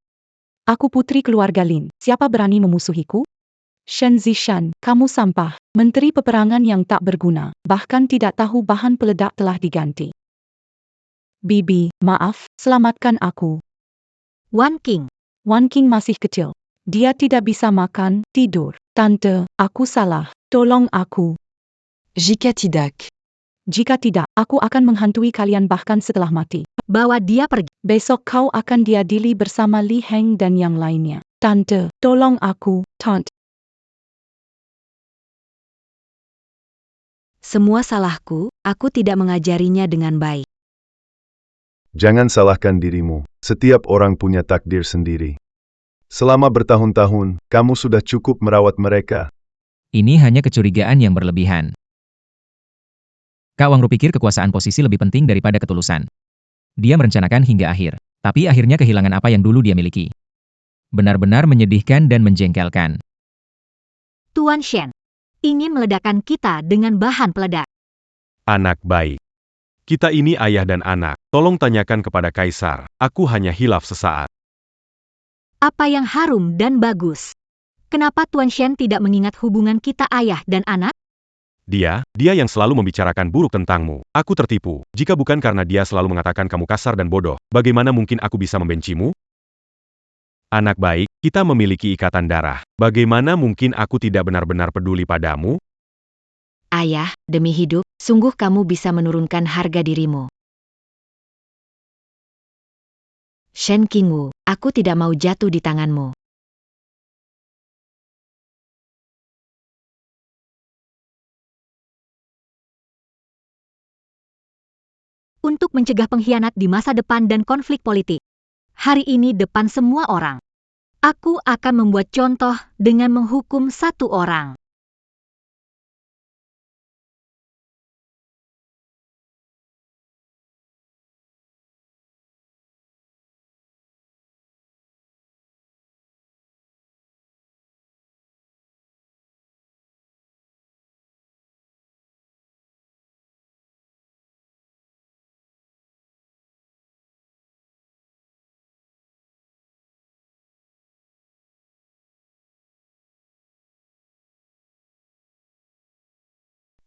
Aku putri keluarga Lin. Siapa berani memusuhiku? Shen Zishan, kamu sampah. Menteri peperangan yang tak berguna. Bahkan tidak tahu bahan peledak telah diganti. Bibi, maaf, selamatkan aku. Wan Qing. Wan Qing masih kecil. Dia tidak bisa makan, tidur. Tante, aku salah. Tolong aku. Jika tidak. Jika tidak, aku akan menghantui kalian bahkan setelah mati. Bawa dia pergi. Besok kau akan diadili bersama Li Heng dan yang lainnya. Tante, tolong aku, Tante. Semua salahku, aku tidak mengajarinya dengan baik. Jangan salahkan dirimu. Setiap orang punya takdir sendiri. Selama bertahun-tahun, kamu sudah cukup merawat mereka. Ini hanya kecurigaan yang berlebihan. Kak Wang Ru pikir kekuasaan posisi lebih penting daripada ketulusan. Dia merencanakan hingga akhir, tapi akhirnya kehilangan apa yang dulu dia miliki. Benar-benar menyedihkan dan menjengkelkan. Tuan Shen. Ingin meledakkan kita dengan bahan peledak. Anak baik. Kita ini ayah dan anak. Tolong tanyakan kepada Kaisar. Aku hanya hilaf sesaat. Apa yang harum dan bagus? Kenapa Tuan Shen tidak mengingat hubungan kita ayah dan anak? Dia yang selalu membicarakan buruk tentangmu. Aku tertipu. Jika bukan karena dia selalu mengatakan kamu kasar dan bodoh, bagaimana mungkin aku bisa membencimu? Anak baik, kita memiliki ikatan darah. Bagaimana mungkin aku tidak benar-benar peduli padamu? Ayah, demi hidup, sungguh kamu bisa menurunkan harga dirimu. Shen Qingwu, aku tidak mau jatuh di tanganmu. Untuk mencegah pengkhianat di masa depan dan konflik politik. Hari ini depan semua orang. Aku akan membuat contoh dengan menghukum satu orang.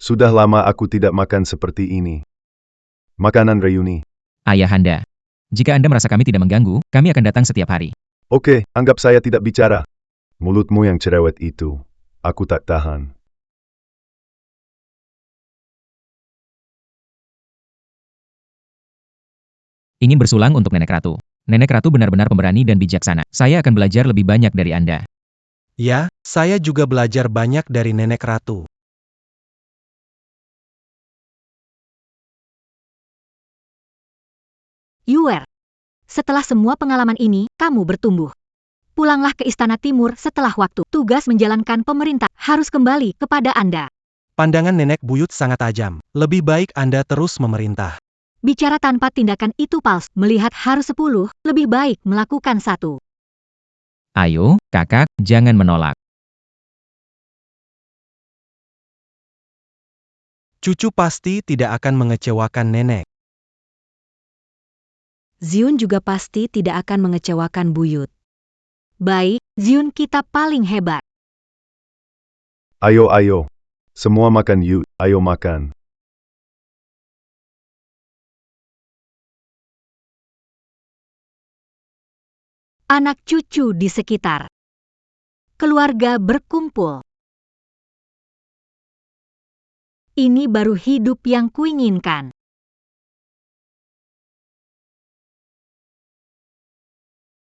Sudah lama aku tidak makan seperti ini. Makanan reuni. Ayahanda. Jika Anda merasa kami tidak mengganggu, kami akan datang setiap hari. Oke, anggap saya tidak bicara. Mulutmu yang cerewet itu, aku tak tahan. Ingin bersulang untuk Nenek Ratu. Nenek Ratu benar-benar pemberani dan bijaksana. Saya akan belajar lebih banyak dari Anda. Ya, saya juga belajar banyak dari Nenek Ratu. Yuer. Setelah semua pengalaman ini, kamu bertumbuh. Pulanglah ke Istana Timur setelah waktu. Tugas menjalankan pemerintah harus kembali kepada Anda. Pandangan Nenek Buyut sangat tajam. Lebih baik Anda terus memerintah. Bicara tanpa tindakan itu palsu. Melihat harus 10, lebih baik melakukan 1. Ayo, kakak, jangan menolak. Cucu pasti tidak akan mengecewakan Nenek. Ziun juga pasti tidak akan mengecewakan Buyut. Baik, Ziun kita paling hebat. Ayo, ayo. Semua makan yuk, ayo makan. Anak cucu di sekitar. Keluarga berkumpul. Ini baru hidup yang kuinginkan.